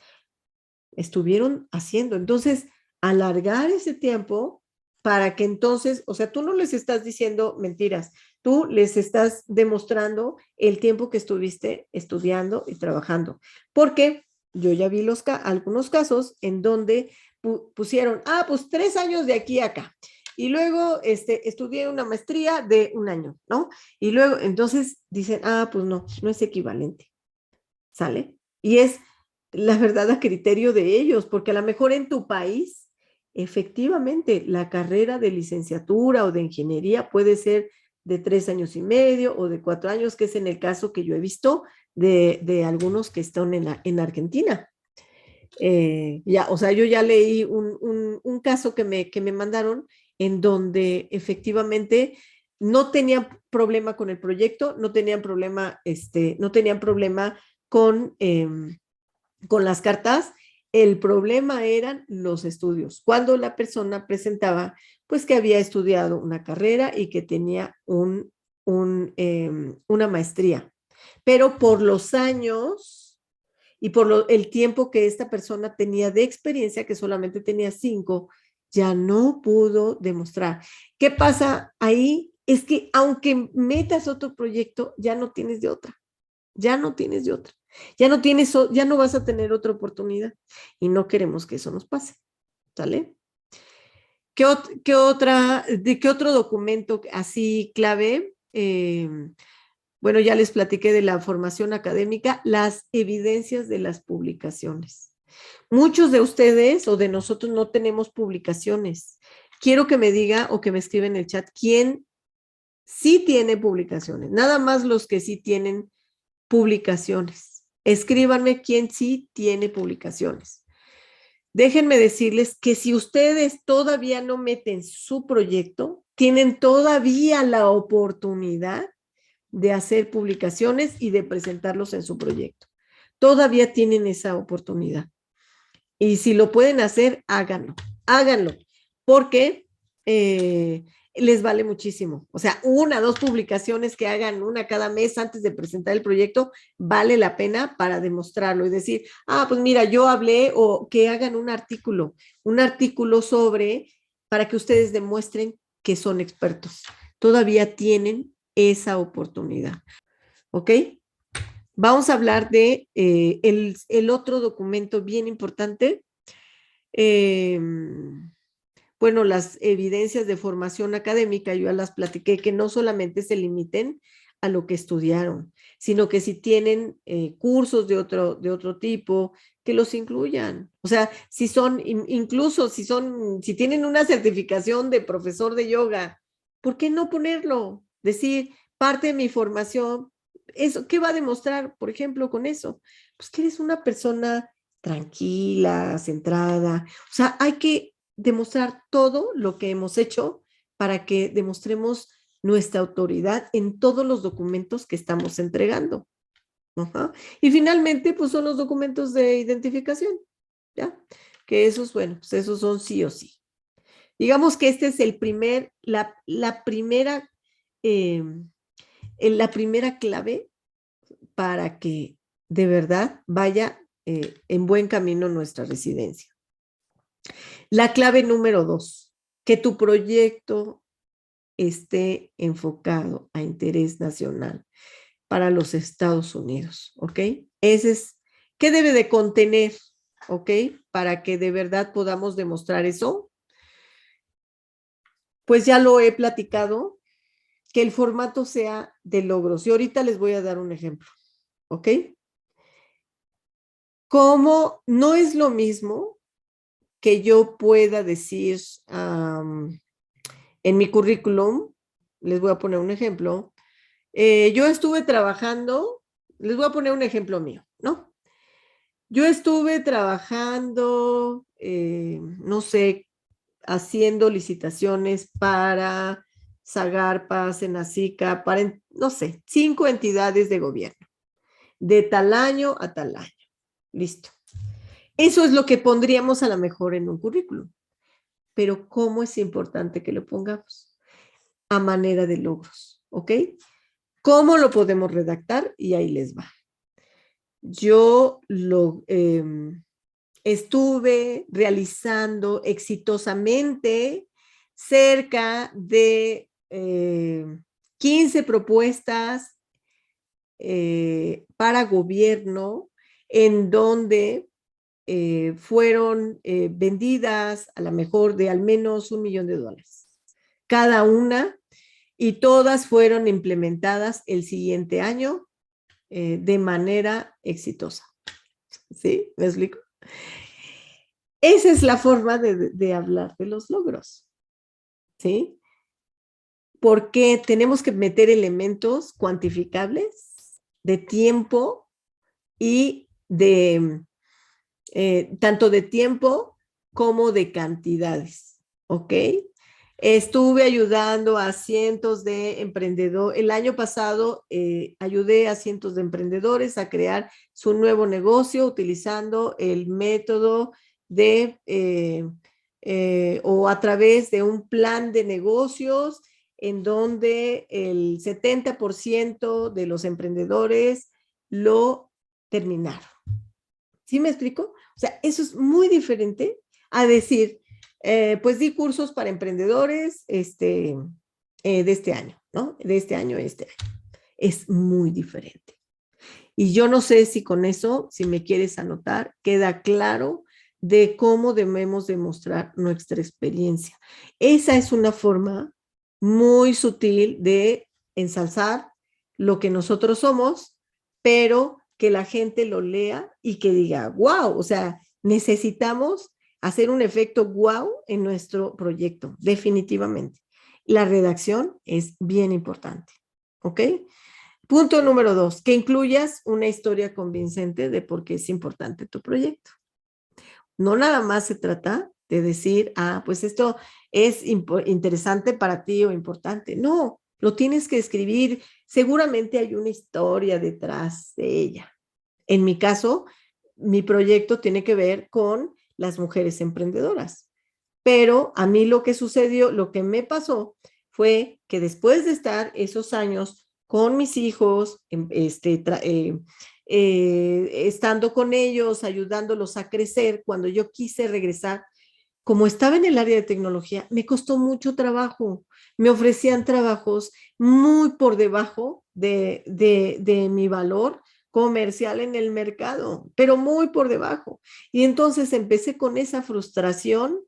Estuvieron haciendo. Entonces, alargar ese tiempo para que entonces, o sea, tú no les estás diciendo mentiras, tú les estás demostrando el tiempo que estuviste estudiando y trabajando. Porque yo ya vi algunos casos en donde pusieron, pues 3 años de aquí a acá. Y luego estudié una maestría de un año, ¿no? Y luego, entonces dicen, pues no es equivalente, ¿sale? Y es la verdad a criterio de ellos, porque a lo mejor en tu país, efectivamente, la carrera de licenciatura o de ingeniería puede ser de 3 años y medio o de 4 años, que es en el caso que yo he visto de algunos que están en Argentina. O sea, yo ya leí un caso que me mandaron en donde efectivamente no tenían problema con el proyecto, no tenían problema con las cartas. El problema eran los estudios. Cuando la persona presentaba, pues que había estudiado una carrera y que tenía una maestría, pero por los años y por el tiempo que esta persona tenía de experiencia, que solamente tenía 5, ya no pudo demostrar. ¿Qué pasa ahí? Es que aunque metas otro proyecto, ya no tienes de otra, ya no tienes de otra. Ya no vas a tener otra oportunidad y no queremos que eso nos pase, ¿sale? ¿De qué otro documento así clave? Bueno, ya les platiqué de la formación académica, las evidencias de las publicaciones. Muchos de ustedes o de nosotros no tenemos publicaciones. Quiero que me diga o que me escriba en el chat quién sí tiene publicaciones, nada más los que sí tienen publicaciones. Escríbanme quién sí tiene publicaciones. Déjenme decirles que si ustedes todavía no meten su proyecto, tienen todavía la oportunidad de hacer publicaciones y de presentarlos en su proyecto. Todavía tienen esa oportunidad. Y si lo pueden hacer, háganlo, háganlo, porque les vale muchísimo. O sea, 1, 2 publicaciones que hagan una cada mes antes de presentar el proyecto, vale la pena para demostrarlo y decir, pues mira, yo hablé, o que hagan un artículo sobre, para que ustedes demuestren que son expertos. Todavía tienen esa oportunidad. ¿Ok? Vamos a hablar de el otro documento bien importante. Bueno, las evidencias de formación académica, yo ya las platiqué, que no solamente se limiten a lo que estudiaron, sino que si tienen cursos de otro tipo, que los incluyan. O sea, si son, incluso si tienen una certificación de profesor de yoga, ¿por qué no ponerlo? Decir, parte de mi formación, eso, ¿qué va a demostrar, por ejemplo, con eso? Pues que eres una persona tranquila, centrada. O sea, hay que demostrar todo lo que hemos hecho para que demostremos nuestra autoridad en todos los documentos que estamos entregando. Ajá. Y finalmente, pues son los documentos de identificación, ¿ya? Que esos, bueno, pues esos son sí o sí. Digamos que este es eh, la primera clave para que de verdad vaya en buen camino nuestra residencia. La clave número 2, que tu proyecto esté enfocado a interés nacional para los Estados Unidos, ¿ok? Ese es, ¿qué debe de contener, ¿ok? Para que de verdad podamos demostrar eso. Pues ya lo he platicado, que el formato sea de logros. Y ahorita les voy a dar un ejemplo, ¿ok? Como no es lo mismo que yo pueda decir en mi currículum, les voy a poner un ejemplo, yo estuve trabajando, les voy a poner un ejemplo mío, ¿no? Yo estuve trabajando, no sé, haciendo licitaciones para Zagarpa, Senacica, para, no sé, 5 entidades de gobierno, de tal año a tal año. Listo. Eso es lo que pondríamos a lo mejor en un currículum. Pero ¿cómo es importante que lo pongamos? A manera de logros, ¿ok? ¿Cómo lo podemos redactar? Y ahí les va. Yo estuve realizando exitosamente cerca de 15 propuestas para gobierno en donde fueron vendidas a lo mejor de al menos $1,000,000 cada una, y todas fueron implementadas el siguiente año de manera exitosa. ¿Sí? ¿Me explico? Esa es la forma de hablar de los logros. ¿Sí? Porque tenemos que meter elementos cuantificables de tiempo y de tanto de tiempo como de cantidades. ¿Ok? Estuve ayudando a cientos de emprendedores. El año pasado ayudé a cientos de emprendedores a crear su nuevo negocio utilizando el método de o a través de un plan de negocios en donde el 70% de los emprendedores lo terminaron. ¿Sí me explico? O sea, eso es muy diferente a decir, pues di cursos para emprendedores de este año, ¿no? De este año a este año. Es muy diferente. Y yo no sé si con eso, si me quieres anotar, queda claro de cómo debemos demostrar nuestra experiencia. Esa es una forma muy sutil de ensalzar lo que nosotros somos, pero que la gente lo lea y que diga, wow, o sea, necesitamos hacer un efecto wow en nuestro proyecto, definitivamente. La redacción es bien importante, ¿ok? Punto número 2, que incluyas una historia convincente de por qué es importante tu proyecto. No nada más se trata de decir, pues esto es interesante para ti o importante. No, lo tienes que escribir. Seguramente hay una historia detrás de ella. En mi caso, mi proyecto tiene que ver con las mujeres emprendedoras. Pero a mí lo que sucedió, lo que me pasó fue que después de estar esos años con mis hijos, estando con ellos, ayudándolos a crecer, cuando yo quise regresar, como estaba en el área de tecnología, me costó mucho trabajo. Me ofrecían trabajos muy por debajo de mi valor comercial en el mercado, pero muy por debajo. Y entonces empecé con esa frustración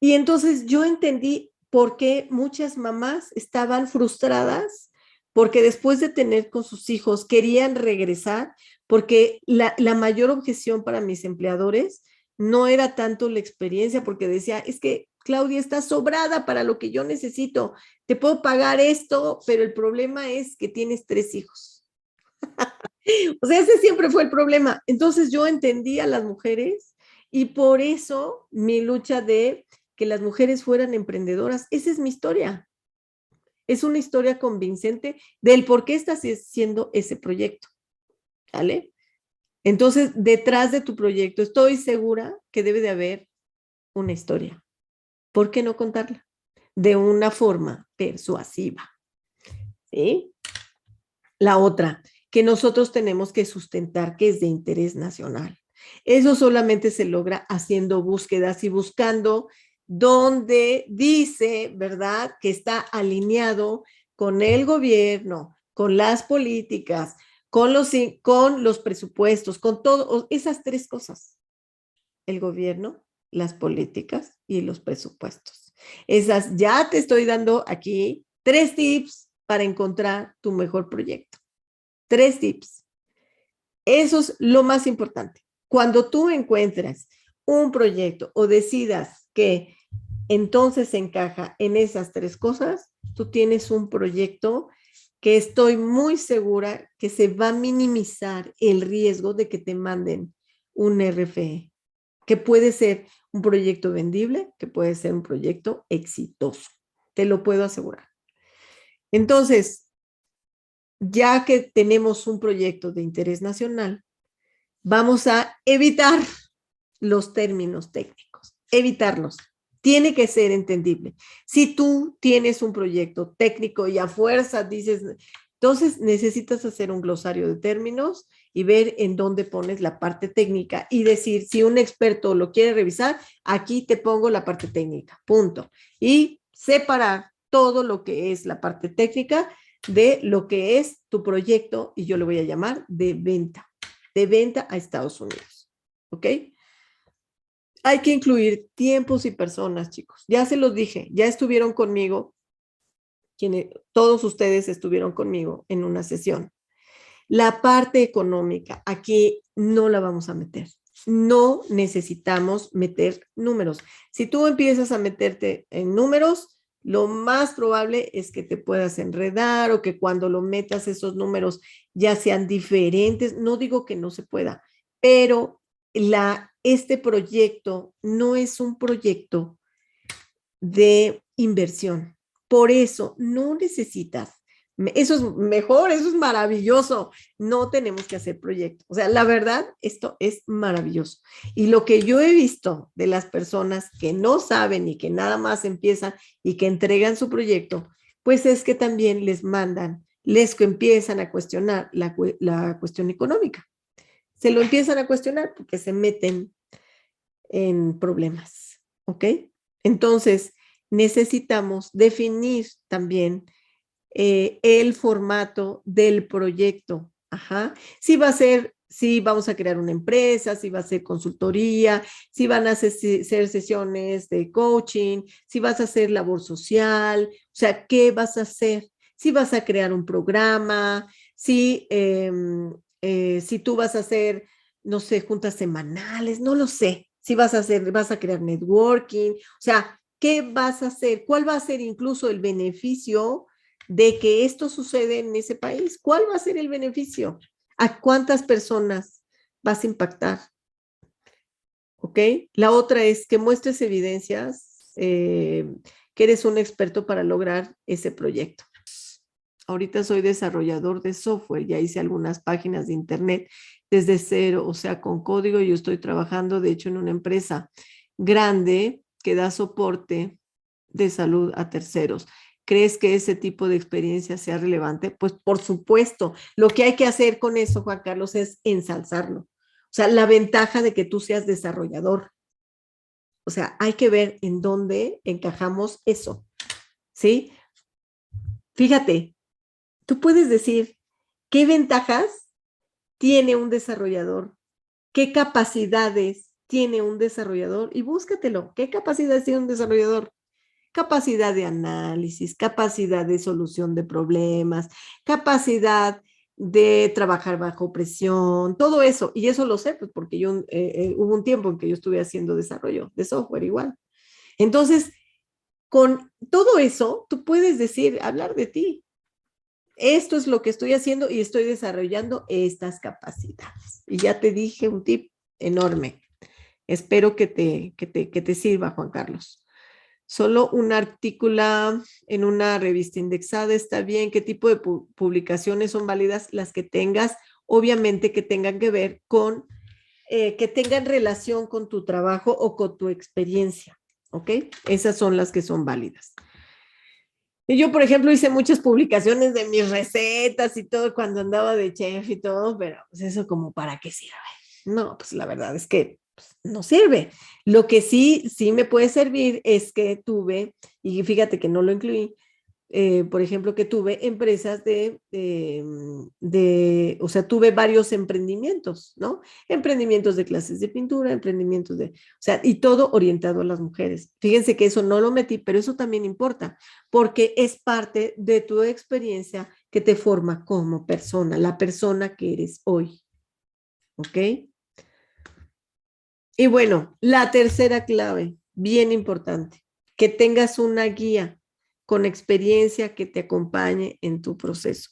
y entonces yo entendí por qué muchas mamás estaban frustradas, porque después de tener con sus hijos querían regresar, porque la mayor objeción para mis empleadores no era tanto la experiencia, porque decía, es que Claudia está sobrada para lo que yo necesito, te puedo pagar esto, pero el problema es que tienes 3 hijos. O sea, ese siempre fue el problema. Entonces yo entendí a las mujeres y por eso mi lucha de que las mujeres fueran emprendedoras, esa es mi historia. Es una historia convincente del por qué estás haciendo ese proyecto. ¿Vale? Entonces, detrás de tu proyecto, estoy segura que debe de haber una historia. ¿Por qué no contarla? De una forma persuasiva. ¿Sí? La otra, que nosotros tenemos que sustentar que es de interés nacional. Eso solamente se logra haciendo búsquedas y buscando donde dice, ¿verdad?, que está alineado con el gobierno, con las políticas, con los presupuestos, con todo, esas 3 cosas. El gobierno, las políticas y los presupuestos. Esas ya te estoy dando aquí 3 tips para encontrar tu mejor proyecto. 3 tips. Eso es lo más importante. Cuando tú encuentres un proyecto o decidas que entonces se encaja en esas 3 cosas, tú tienes un proyecto que estoy muy segura que se va a minimizar el riesgo de que te manden un RFE, que puede ser un proyecto vendible, que puede ser un proyecto exitoso. Te lo puedo asegurar. Entonces, ya que tenemos un proyecto de interés nacional, vamos a evitar los términos técnicos, evitarlos. Tiene que ser entendible. Si tú tienes un proyecto técnico y a fuerza dices, entonces necesitas hacer un glosario de términos y ver en dónde pones la parte técnica y decir, si un experto lo quiere revisar, aquí te pongo la parte técnica, punto. Y separar todo lo que es la parte técnica de lo que es tu proyecto, y yo lo voy a llamar de venta a Estados Unidos. ¿Ok? Hay que incluir tiempos y personas, chicos. Ya se los dije, ya estuvieron conmigo, todos ustedes estuvieron conmigo en una sesión. La parte económica, aquí no la vamos a meter. No necesitamos meter números. Si tú empiezas a meterte en números, lo más probable es que te puedas enredar o que cuando lo metas esos números ya sean diferentes. No digo que no se pueda, pero este proyecto no es un proyecto de inversión. Por eso no necesitas, eso es mejor, eso es maravilloso. No tenemos que hacer proyectos. O sea, la verdad, esto es maravilloso. Y lo que yo he visto de las personas que no saben y que nada más empiezan y que entregan su proyecto, pues es que también les mandan, les empiezan a cuestionar la cuestión económica. Se lo empiezan a cuestionar porque se meten en problemas, ¿ok? Entonces, necesitamos definir también el formato del proyecto. Ajá. Si va a ser, si vamos a crear una empresa, si va a ser consultoría, si van a ser sesiones de coaching, si vas a hacer labor social, o sea, ¿qué vas a hacer? Si vas a crear un programa, si tú vas a hacer, no sé, juntas semanales, no lo sé. Si vas a hacer, vas a crear networking, o sea, ¿qué vas a hacer? ¿Cuál va a ser incluso el beneficio de que esto sucede en ese país? ¿Cuál va a ser el beneficio? ¿A cuántas personas vas a impactar? ¿Ok? La otra es que muestres evidencias que eres un experto para lograr ese proyecto. Ahorita soy desarrollador de software, ya hice algunas páginas de internet desde cero, o sea, con código. Yo estoy trabajando, de hecho, en una empresa grande que da soporte de salud a terceros. ¿Crees que ese tipo de experiencia sea relevante? Pues por supuesto, lo que hay que hacer con eso, Juan Carlos, es ensalzarlo. O sea, la ventaja de que tú seas desarrollador. O sea, hay que ver en dónde encajamos eso, ¿sí? Fíjate, tú puedes decir qué ventajas tiene un desarrollador, qué capacidades tiene un desarrollador y búscatelo. ¿Qué capacidades tiene un desarrollador? Capacidad de análisis, capacidad de solución de problemas, capacidad de trabajar bajo presión, todo eso. Y eso lo sé, pues porque hubo un tiempo en que yo estuve haciendo desarrollo de software igual. Entonces, con todo eso, tú puedes decir, hablar de ti. Esto es lo que estoy haciendo y estoy desarrollando estas capacidades. Y ya te dije un tip enorme. Espero que te sirva, Juan Carlos. Solo un artículo en una revista indexada está bien. ¿Qué tipo de publicaciones son válidas? Las que tengas, obviamente que tengan que ver con, que tengan relación con tu trabajo o con tu experiencia, ¿ok? Esas son las que son válidas. Y yo, por ejemplo, hice muchas publicaciones de mis recetas y todo cuando andaba de chef y todo, pero pues eso como para qué sirve. No, pues la verdad es que pues, no sirve. Lo que sí me puede servir es que tuve, y fíjate que no lo incluí, por ejemplo, que tuve empresas o sea, tuve varios emprendimientos, ¿no? Emprendimientos de clases de pintura, emprendimientos o sea, y todo orientado a las mujeres. Fíjense que eso no lo metí, pero eso también importa, porque es parte de tu experiencia que te forma como persona, la persona que eres hoy, ¿ok? Y bueno, la tercera clave, bien importante, que tengas una guía con experiencia que te acompañe en tu proceso.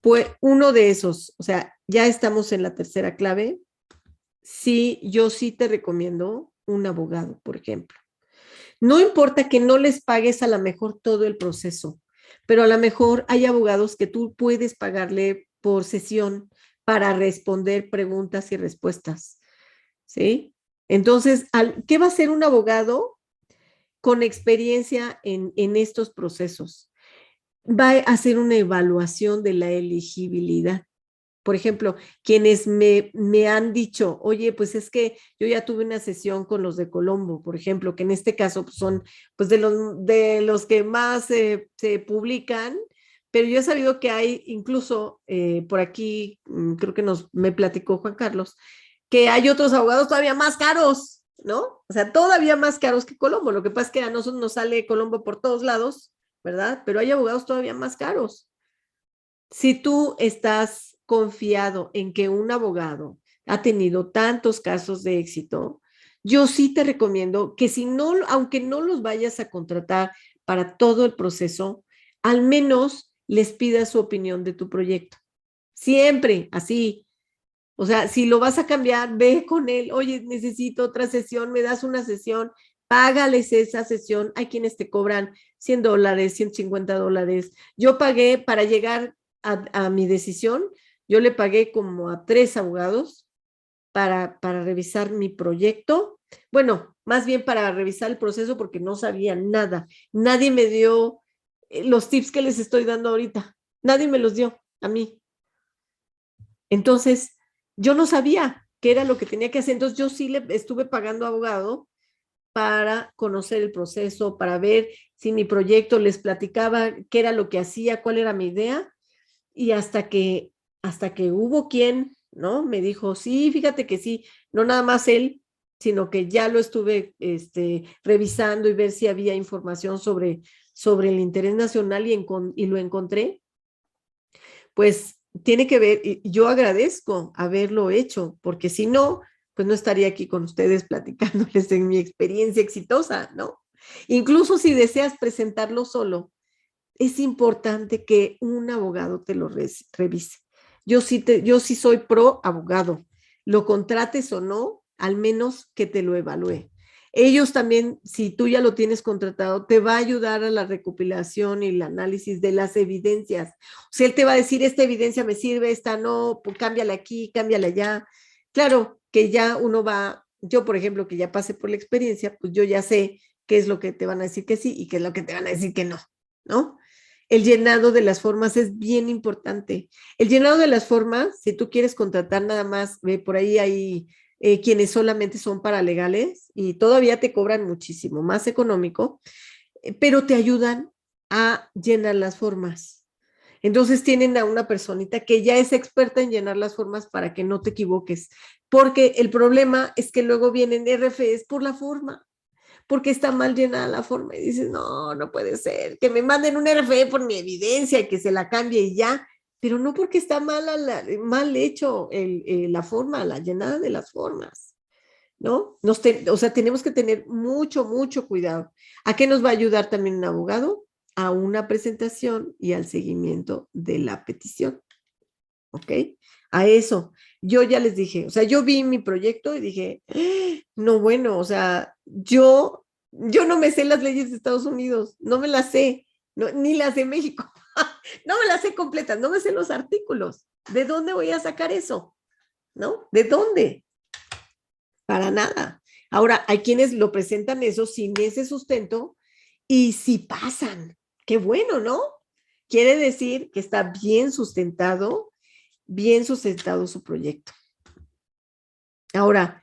Pues uno de esos, o sea, ya estamos en la tercera clave. Sí, yo sí te recomiendo un abogado, por ejemplo. No importa que no les pagues a lo mejor todo el proceso, pero a lo mejor hay abogados que tú puedes pagarle por sesión para responder preguntas y respuestas, ¿sí? Entonces, ¿qué va a hacer un abogado con experiencia en estos procesos? Va a hacer una evaluación de la elegibilidad. Por ejemplo, quienes me han dicho, oye, pues es que yo ya tuve una sesión con los de Colombo, por ejemplo, que en este caso pues, son pues de los que más se publican, pero yo he sabido que hay incluso por aquí, creo que me platicó Juan Carlos, que hay otros abogados todavía más caros, ¿no? O sea, todavía más caros que Colombo. Lo que pasa es que a nosotros nos sale Colombo por todos lados, ¿verdad? Pero hay abogados todavía más caros. Si tú estás confiado en que un abogado ha tenido tantos casos de éxito, yo sí te recomiendo que si no, aunque no los vayas a contratar para todo el proceso, al menos les pidas su opinión de tu proyecto. Siempre así. O sea, si lo vas a cambiar, ve con él. Oye, necesito otra sesión, me das una sesión. págales esa sesión. Hay quienes te cobran $100, $150. Yo pagué para llegar a mi decisión, yo le pagué como a 3 abogados para revisar mi proyecto. Bueno, más bien para revisar el proceso porque no sabía nada. Nadie me dio los tips que les estoy dando ahorita. Nadie me los dio a mí. Entonces, yo no sabía qué era lo que tenía que hacer. Entonces, yo sí le estuve pagando abogado para conocer el proceso, para ver si mi proyecto les platicaba qué era lo que hacía, cuál era mi idea. Y hasta que hubo quien, ¿no? Me dijo, sí, fíjate que sí, no nada más él, sino que ya lo estuve revisando y ver si había información sobre el interés nacional y lo encontré. Pues tiene que ver, y yo agradezco haberlo hecho, porque si no, pues no estaría aquí con ustedes platicándoles en mi experiencia exitosa, ¿no? Incluso si deseas presentarlo solo, es importante que un abogado te lo revise. Yo sí soy pro abogado, lo contrates o no, al menos que te lo evalúe. Ellos también, si tú ya lo tienes contratado, te va a ayudar a la recopilación y el análisis de las evidencias. O sea, él te va a decir, esta evidencia me sirve, esta no, pues cámbiala aquí, cámbiala allá. Claro que ya uno va, yo por ejemplo, que ya pasé por la experiencia, pues yo ya sé qué es lo que te van a decir que sí y qué es lo que te van a decir que no, ¿no? El llenado de las formas es bien importante. El llenado de las formas, si tú quieres contratar nada más, por ahí hay quienes solamente son paralegales y todavía te cobran muchísimo más económico, pero te ayudan a llenar las formas. Entonces tienen a una personita que ya es experta en llenar las formas para que no te equivoques, porque el problema es que luego vienen RFEs por la forma, porque está mal llenada la forma y dices, no, no puede ser, que me manden un RFE por mi evidencia y que se la cambie y ya, pero no porque está mal hecho la forma, la llenada de las formas, ¿no? O sea, tenemos que tener mucho, mucho cuidado. ¿A qué nos va a ayudar también un abogado? A una presentación y al seguimiento de la petición, ¿ok? A eso. Yo ya les dije, o sea, yo vi mi proyecto y dije, no, bueno, o sea, yo no me sé las leyes de Estados Unidos, no me las sé, no, ni las de México, no me las sé completas, no me sé los artículos. ¿De dónde voy a sacar eso? ¿No? ¿De dónde? Para nada. Ahora, hay quienes lo presentan eso sin ese sustento y si pasan. Qué bueno, ¿no? Quiere decir que está bien sustentado su proyecto. Ahora,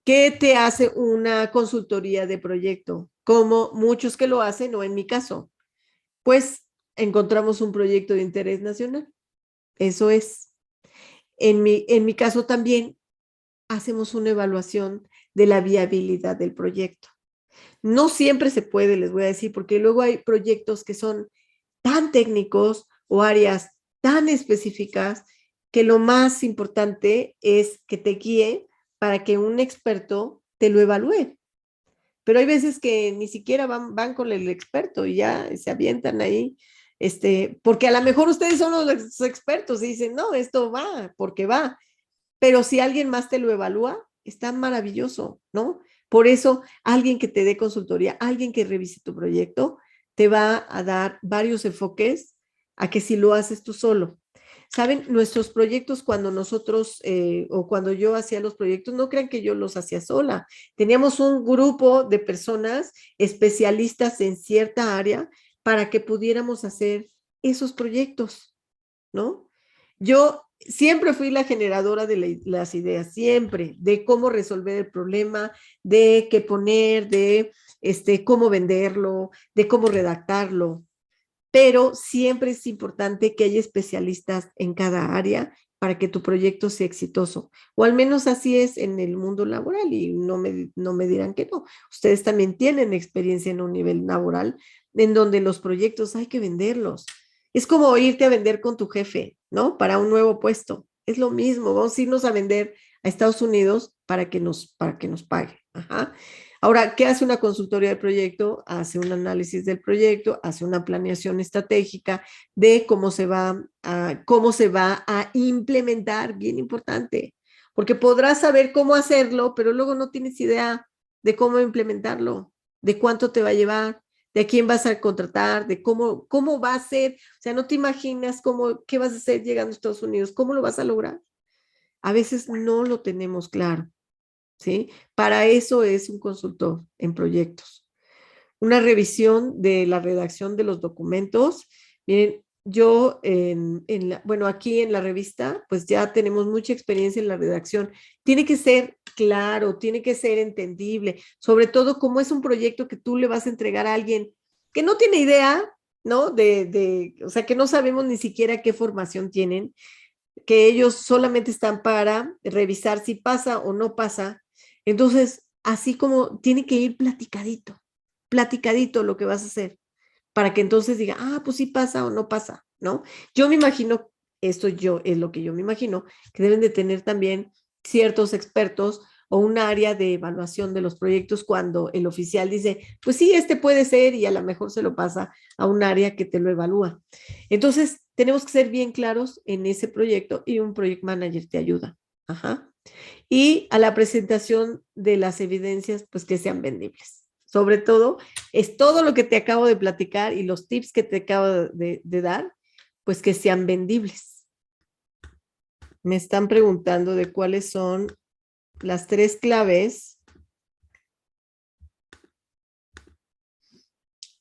¿qué te hace una consultoría de proyecto? Como muchos que lo hacen, o en mi caso, pues encontramos un proyecto de interés nacional. Eso es. En mi caso también hacemos una evaluación de la viabilidad del proyecto. No siempre se puede, les voy a decir, porque luego hay proyectos que son tan técnicos o áreas tan específicas que lo más importante es que te guíe para que un experto te lo evalúe. Pero hay veces que ni siquiera van con el experto y ya se avientan ahí, porque a lo mejor ustedes son los expertos y dicen, no, esto va, porque va. Pero si alguien más te lo evalúa, está maravilloso, ¿no? Por eso, alguien que te dé consultoría, alguien que revise tu proyecto, te va a dar varios enfoques a que si lo haces tú solo. Saben, nuestros proyectos cuando nosotros o cuando yo hacía los proyectos, no crean que yo los hacía sola. Teníamos un grupo de personas especialistas en cierta área para que pudiéramos hacer esos proyectos, ¿no? Yo siempre fui la generadora de las ideas, siempre, de cómo resolver el problema, de qué poner, de cómo venderlo, de cómo redactarlo, pero siempre es importante que haya especialistas en cada área para que tu proyecto sea exitoso. O al menos así es en el mundo laboral y no me dirán que no. Ustedes también tienen experiencia en un nivel laboral en donde los proyectos hay que venderlos. Es como irte a vender con tu jefe, ¿no? Para un nuevo puesto. Es lo mismo, vamos a irnos a vender a Estados Unidos para que nos pague. Ajá. Ahora, ¿qué hace una consultoría de proyecto? Hace un análisis del proyecto, hace una planeación estratégica de cómo se va a implementar, bien importante, porque podrás saber cómo hacerlo, pero luego no tienes idea de cómo implementarlo, de cuánto te va a llevar, de a quién vas a contratar, de cómo va a ser. O sea, no te imaginas qué vas a hacer llegando a Estados Unidos, cómo lo vas a lograr. A veces no lo tenemos claro, ¿sí? Para eso es un consultor en proyectos. Una revisión de la redacción de los documentos. Miren, yo, bueno, aquí en la revista, pues ya tenemos mucha experiencia en la redacción. Tiene que ser claro, tiene que ser entendible, sobre todo como es un proyecto que tú le vas a entregar a alguien que no tiene idea, ¿no? O sea, que no sabemos ni siquiera qué formación tienen, que ellos solamente están para revisar si pasa o no pasa. Entonces, así como tiene que ir platicadito lo que vas a hacer, para que entonces diga, pues sí pasa o no pasa, ¿no? Yo me imagino, es lo que yo me imagino, que deben de tener también ciertos expertos o un área de evaluación de los proyectos cuando el oficial dice, pues sí, este puede ser y a lo mejor se lo pasa a un área que te lo evalúa. Entonces, tenemos que ser bien claros en ese proyecto y un project manager te ayuda. Ajá. Y a la presentación de las evidencias, pues que sean vendibles. Sobre todo, es todo lo que te acabo de platicar y los tips que te acabo de dar, pues que sean vendibles. Me están preguntando de cuáles son las 3 claves.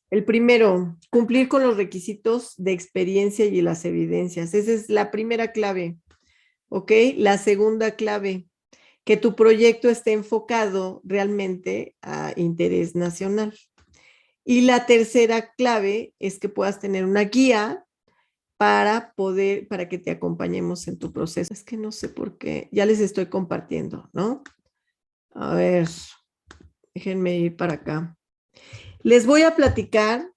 El primero, cumplir con los requisitos de experiencia y las evidencias. Esa es la primera clave, ¿ok? La segunda clave, que tu proyecto esté enfocado realmente a interés nacional. Y la tercera clave es que puedas tener una guía para que te acompañemos en tu proceso. Es que no sé por qué, ya les estoy compartiendo, ¿no? A ver, déjenme ir para acá. Les voy a platicar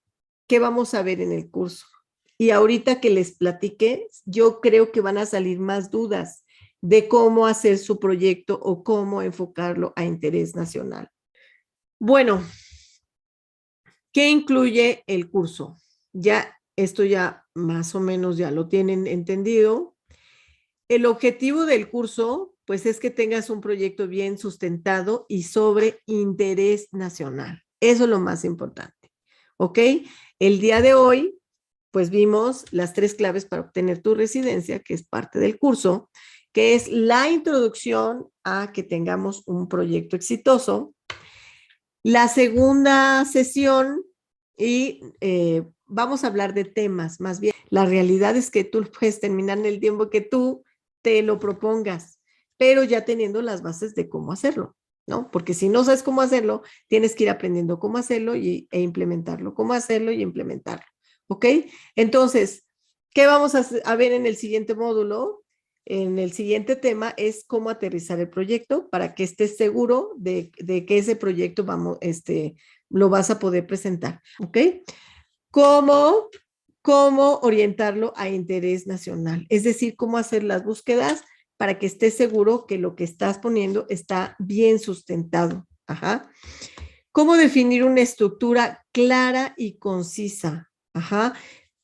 qué vamos a ver en el curso. Y ahorita que les platique, yo creo que van a salir más dudas de cómo hacer su proyecto o cómo enfocarlo a interés nacional. Bueno, ¿qué incluye el curso? Esto ya más o menos ya lo tienen entendido. El objetivo del curso, pues es que tengas un proyecto bien sustentado y sobre interés nacional. Eso es lo más importante. ¿Ok? El día de hoy, pues vimos las 3 claves para obtener tu residencia, que es parte del curso, que es la introducción a que tengamos un proyecto exitoso. La segunda sesión y vamos a hablar de temas, más bien. La realidad es que tú puedes terminar en el tiempo que tú te lo propongas, pero ya teniendo las bases de cómo hacerlo, ¿no? Porque si no sabes cómo hacerlo, tienes que ir aprendiendo cómo hacerlo e implementarlo, cómo hacerlo y implementarlo, ¿ok? Entonces, ¿qué vamos a ver en el siguiente módulo? En el siguiente tema es cómo aterrizar el proyecto para que estés seguro de que ese proyecto lo vas a poder presentar, ¿ok? ¿Cómo orientarlo a interés nacional? Es decir, cómo hacer las búsquedas para que estés seguro que lo que estás poniendo está bien sustentado. Ajá. ¿Cómo definir una estructura clara y concisa? Ajá,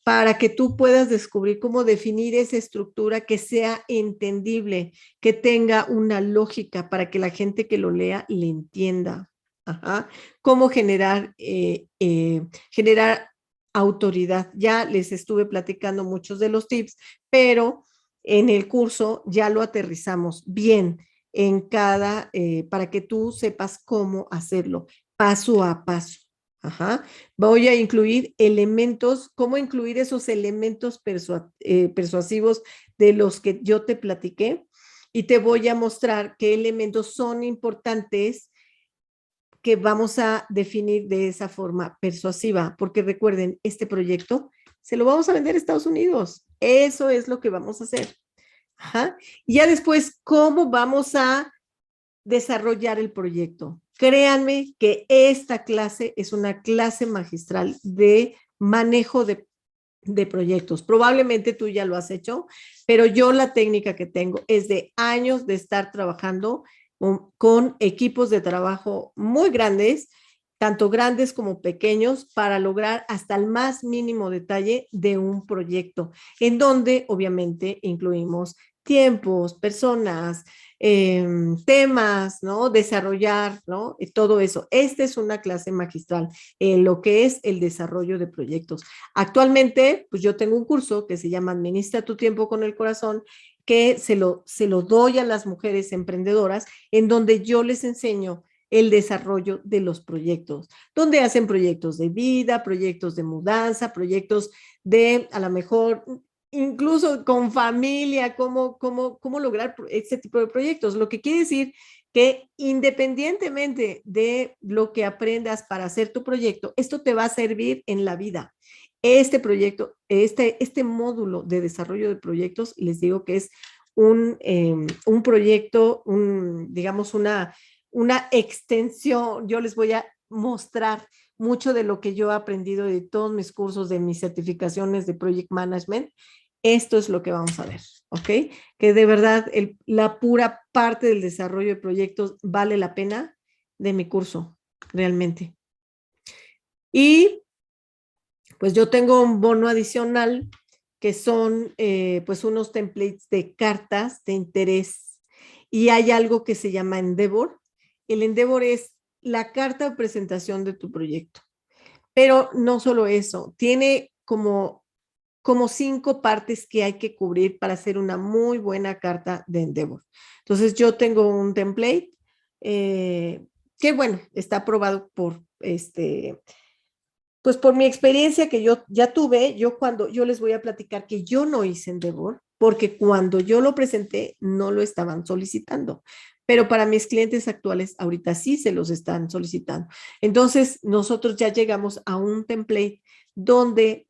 para que tú puedas descubrir cómo definir esa estructura que sea entendible, que tenga una lógica para que la gente que lo lea le entienda. Ajá. Cómo generar autoridad. Ya les estuve platicando muchos de los tips, pero en el curso ya lo aterrizamos bien para que tú sepas cómo hacerlo, paso a paso. Ajá. Voy a incluir elementos, cómo incluir esos elementos persuasivos de los que yo te platiqué y te voy a mostrar qué elementos son importantes que vamos a definir de esa forma persuasiva, porque recuerden, este proyecto se lo vamos a vender a Estados Unidos. Eso es lo que vamos a hacer. Ajá. Y ya después, ¿cómo vamos a desarrollar el proyecto? Créanme que esta clase es una clase magistral de manejo de proyectos. Probablemente tú ya lo has hecho, pero yo la técnica que tengo es de años de estar trabajando con equipos de trabajo muy grandes, tanto grandes como pequeños, para lograr hasta el más mínimo detalle de un proyecto, en donde obviamente incluimos tiempos, personas, temas, ¿no? Desarrollar, ¿no? Todo eso. Esta es una clase magistral en lo que es el desarrollo de proyectos. Actualmente, pues yo tengo un curso que se llama Administra tu tiempo con el corazón, que se lo doy a las mujeres emprendedoras, en donde yo les enseño el desarrollo de los proyectos, donde hacen proyectos de vida, proyectos de mudanza, proyectos de a lo mejor incluso con familia, cómo lograr este tipo de proyectos. Lo que quiere decir que independientemente de lo que aprendas para hacer tu proyecto, esto te va a servir en la vida. Este proyecto, este módulo de desarrollo de proyectos, les digo que es un proyecto, digamos, una extensión. Yo les voy a mostrar mucho de lo que yo he aprendido de todos mis cursos, de mis certificaciones de Project Management. Esto es lo que vamos a ver, ¿ok? Que de verdad la pura parte del desarrollo de proyectos vale la pena de mi curso, realmente. Y pues yo tengo un bono adicional que son pues unos templates de cartas de interés. Y hay algo que se llama Endeavor. El Endeavor es la carta de presentación de tu proyecto. Pero no solo eso, tiene como 5 partes que hay que cubrir para hacer una muy buena carta de Endeavor. Entonces yo tengo un template que bueno, está aprobado por pues por mi experiencia que yo ya tuve. Yo les voy a platicar que yo no hice Endeavor, porque cuando yo lo presenté no lo estaban solicitando, pero para mis clientes actuales ahorita sí se los están solicitando. Entonces nosotros ya llegamos a un template donde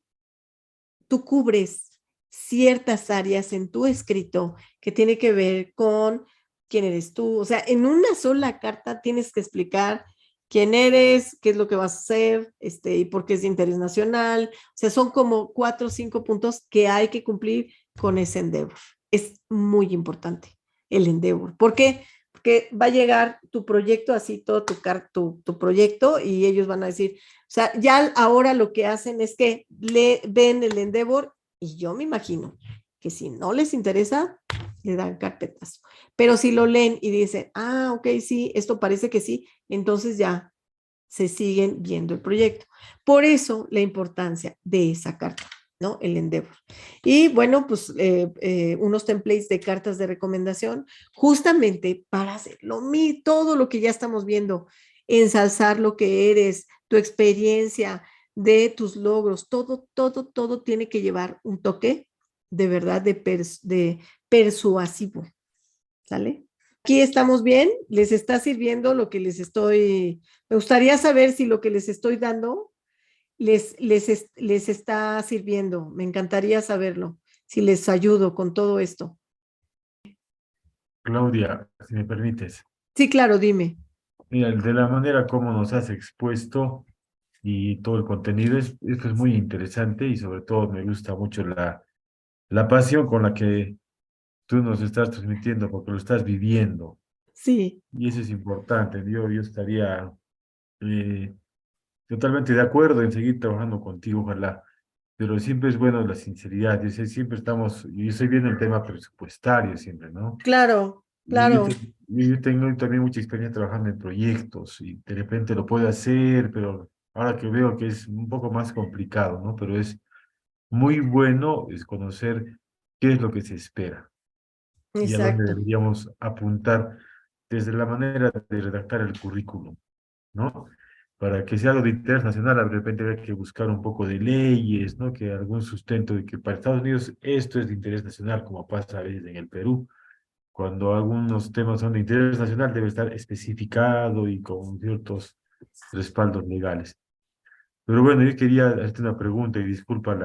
tú cubres ciertas áreas en tu escrito que tiene que ver con quién eres tú. O sea, en una sola carta tienes que explicar quién eres, qué es lo que vas a hacer, y por qué es de interés nacional. O sea, son como 4 o 5 puntos que hay que cumplir con ese Endeavor. Es muy importante el Endeavor. ¿Por qué? Porque va a llegar tu proyecto, así todo tu proyecto, y ellos van a decir, o sea, ya ahora lo que hacen es que ven el Endeavor, y yo me imagino que si no les interesa, le dan carpetazo. Pero si lo leen y dicen, ah, ok, sí, esto parece que sí, entonces ya se siguen viendo el proyecto. Por eso la importancia de esa carta, ¿no? El Endeavor. Y bueno, pues unos templates de cartas de recomendación, justamente para hacer todo lo que ya estamos viendo, ensalzar lo que eres, tu experiencia, de tus logros, todo tiene que llevar un toque de verdad de persuasivo, ¿sale? Aquí estamos bien, les está sirviendo lo que me gustaría saber si lo que les estoy dando les está sirviendo. Me encantaría saberlo, si les ayudo con todo esto. Claudia, si me permites, Sí, claro, dime. mira, de la manera como nos has expuesto y todo el contenido, esto es muy interesante y sobre todo me gusta mucho la pasión con la que tú nos estás transmitiendo porque lo estás viviendo Sí, y eso es importante. Yo estaría eh, totalmente de acuerdo en seguir trabajando contigo, ojalá, pero siempre es bueno la sinceridad. Yo sé, siempre yo estoy viendo el tema presupuestario siempre, ¿no? claro, Y claro. yo tengo también mucha experiencia trabajando en proyectos y de repente lo puedo hacer, pero ahora que veo que es un poco más complicado, ¿no? Pero es muy bueno es conocer qué es lo que se espera y a dónde Exacto. deberíamos apuntar desde la manera de redactar el currículum, ¿no? Para que sea algo de interés nacional, de repente hay que buscar un poco de leyes, ¿no? Que algún sustento de que para Estados Unidos esto es de interés nacional, como pasa a veces en el Perú cuando algunos temas son de interés nacional, debe estar especificado y con ciertos respaldos legales. Pero bueno, yo quería hacerte una pregunta y disculpa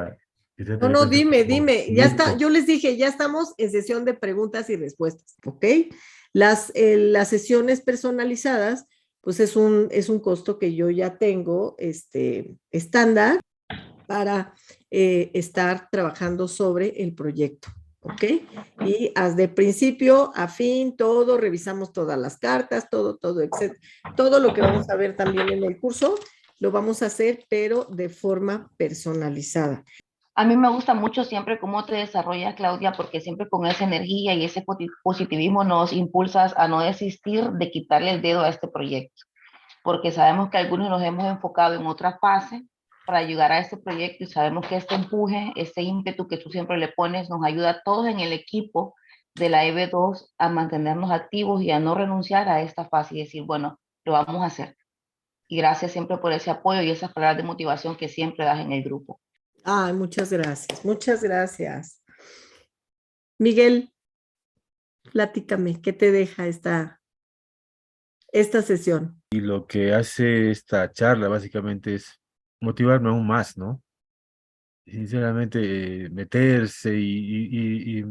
que sea de No, repente un poco dime. Ya está, directo. yo les dije, ya estamos en sesión de preguntas y respuestas, ¿ok? Las sesiones personalizadas, pues es un costo que yo ya tengo, estándar para estar trabajando sobre el proyecto. ¿ok? Y de principio a fin, todo, revisamos todas las cartas, todo, etc. Todo lo que vamos a ver también en el curso, lo vamos a hacer, pero de forma personalizada. A mí me gusta mucho siempre cómo te desarrollas, Claudia, porque siempre con esa energía y ese positivismo nos impulsas a no desistir de quitarle el dedo a este proyecto, porque sabemos que algunos nos hemos enfocado en otra fase para ayudar a este proyecto y sabemos que este empuje, este ímpetu que tú siempre le pones, nos ayuda a todos en el equipo de la EB2 a mantenernos activos y a no renunciar a esta fase y decir, bueno, lo vamos a hacer. Y gracias siempre por ese apoyo y esas palabras de motivación que siempre das en el grupo. Ay, muchas gracias, muchas gracias. Miguel, platícame, ¿qué te deja esta sesión? Y lo que hace esta charla básicamente es motivarme aún más, ¿no? Sinceramente, meterse y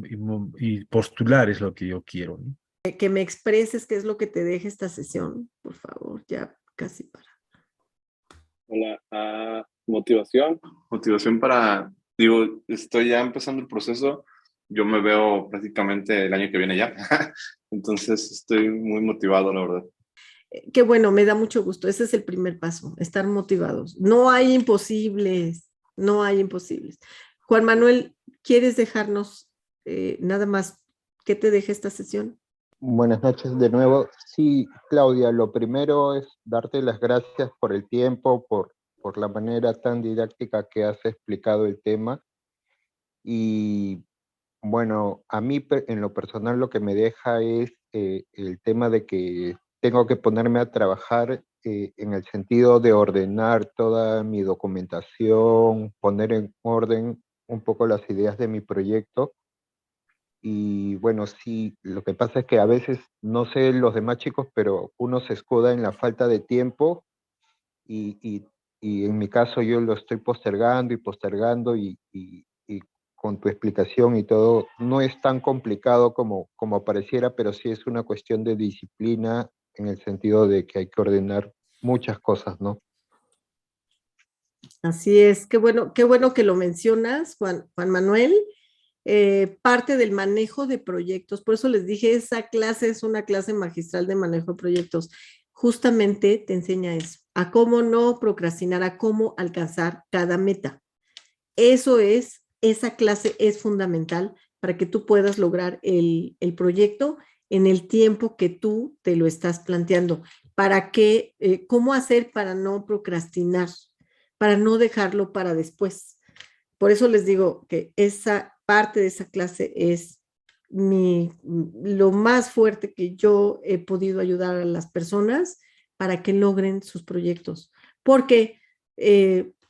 postular es lo que yo quiero, ¿no? Que me expreses qué es lo que te deja esta sesión, por favor, ya casi para. Hola, motivación para, digo, estoy ya empezando el proceso, yo me veo prácticamente el año que viene ya, entonces estoy muy motivado, la verdad. Qué bueno, me da mucho gusto, ese es el primer paso, estar motivados. No hay imposibles, no hay imposibles. Juan Manuel, ¿quieres dejarnos nada más qué te deja esta sesión? Buenas noches de nuevo. Sí, Claudia, lo primero es darte las gracias por el tiempo, por la manera tan didáctica que has explicado el tema. Y bueno, a mí en lo personal lo que me deja es el tema de que tengo que ponerme a trabajar en el sentido de ordenar toda mi documentación, poner en orden un poco las ideas de mi proyecto. Y bueno, sí, lo que pasa es que a veces, no sé los demás chicos, pero uno se escuda en la falta de tiempo y, y, y en mi caso yo lo estoy postergando y postergando y con tu explicación y todo, no es tan complicado como pareciera, pero sí es una cuestión de disciplina en el sentido de que hay que ordenar muchas cosas, ¿no? Así es, qué bueno que lo mencionas, Juan Manuel. Parte del manejo de proyectos, por eso les dije, esa clase es una clase magistral de manejo de proyectos. Justamente te enseña eso, a cómo no procrastinar, a cómo alcanzar cada meta. Esa clase es fundamental para que tú puedas lograr el proyecto en el tiempo que tú te lo estás planteando. ¿Cómo hacer para no procrastinar? Para no dejarlo para después. Por eso les digo que esa parte de esa clase es lo más fuerte que yo he podido ayudar a las personas para que logren sus proyectos. Porque,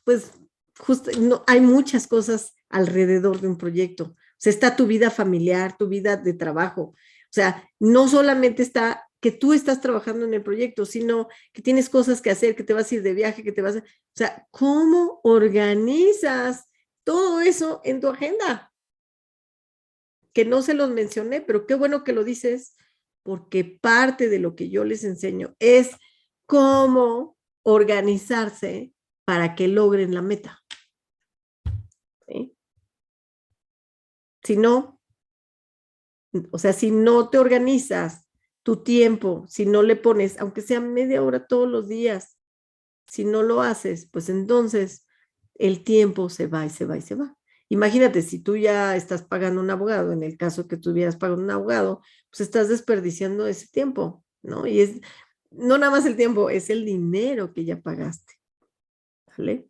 pues, justo, no, hay muchas cosas alrededor de un proyecto. O sea, está tu vida familiar, tu vida de trabajo. O sea, no solamente está que tú estás trabajando en el proyecto, sino que tienes cosas que hacer, que te vas a ir de viaje, que te vas a... O sea, ¿cómo organizas todo eso en tu agenda? Que no se los mencioné, pero qué bueno que lo dices, porque parte de lo que yo les enseño es cómo organizarse para que logren la meta. ¿Sí? Si no, o sea, si no te organizas tu tiempo, si no le pones, aunque sea media hora todos los días, si no lo haces, pues entonces el tiempo se va y se va y se va. Imagínate, si tú ya estás pagando un abogado, en el caso que tuvieras pagado un abogado, pues estás desperdiciando ese tiempo, ¿no? Y es, no nada más el tiempo, es el dinero que ya pagaste, ¿vale?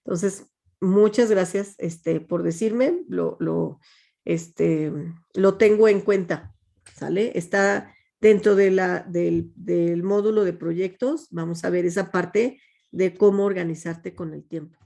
Entonces, muchas gracias por decirme, lo tengo en cuenta, ¿sale? Está dentro del módulo de proyectos, vamos a ver esa parte de cómo organizarte con el tiempo.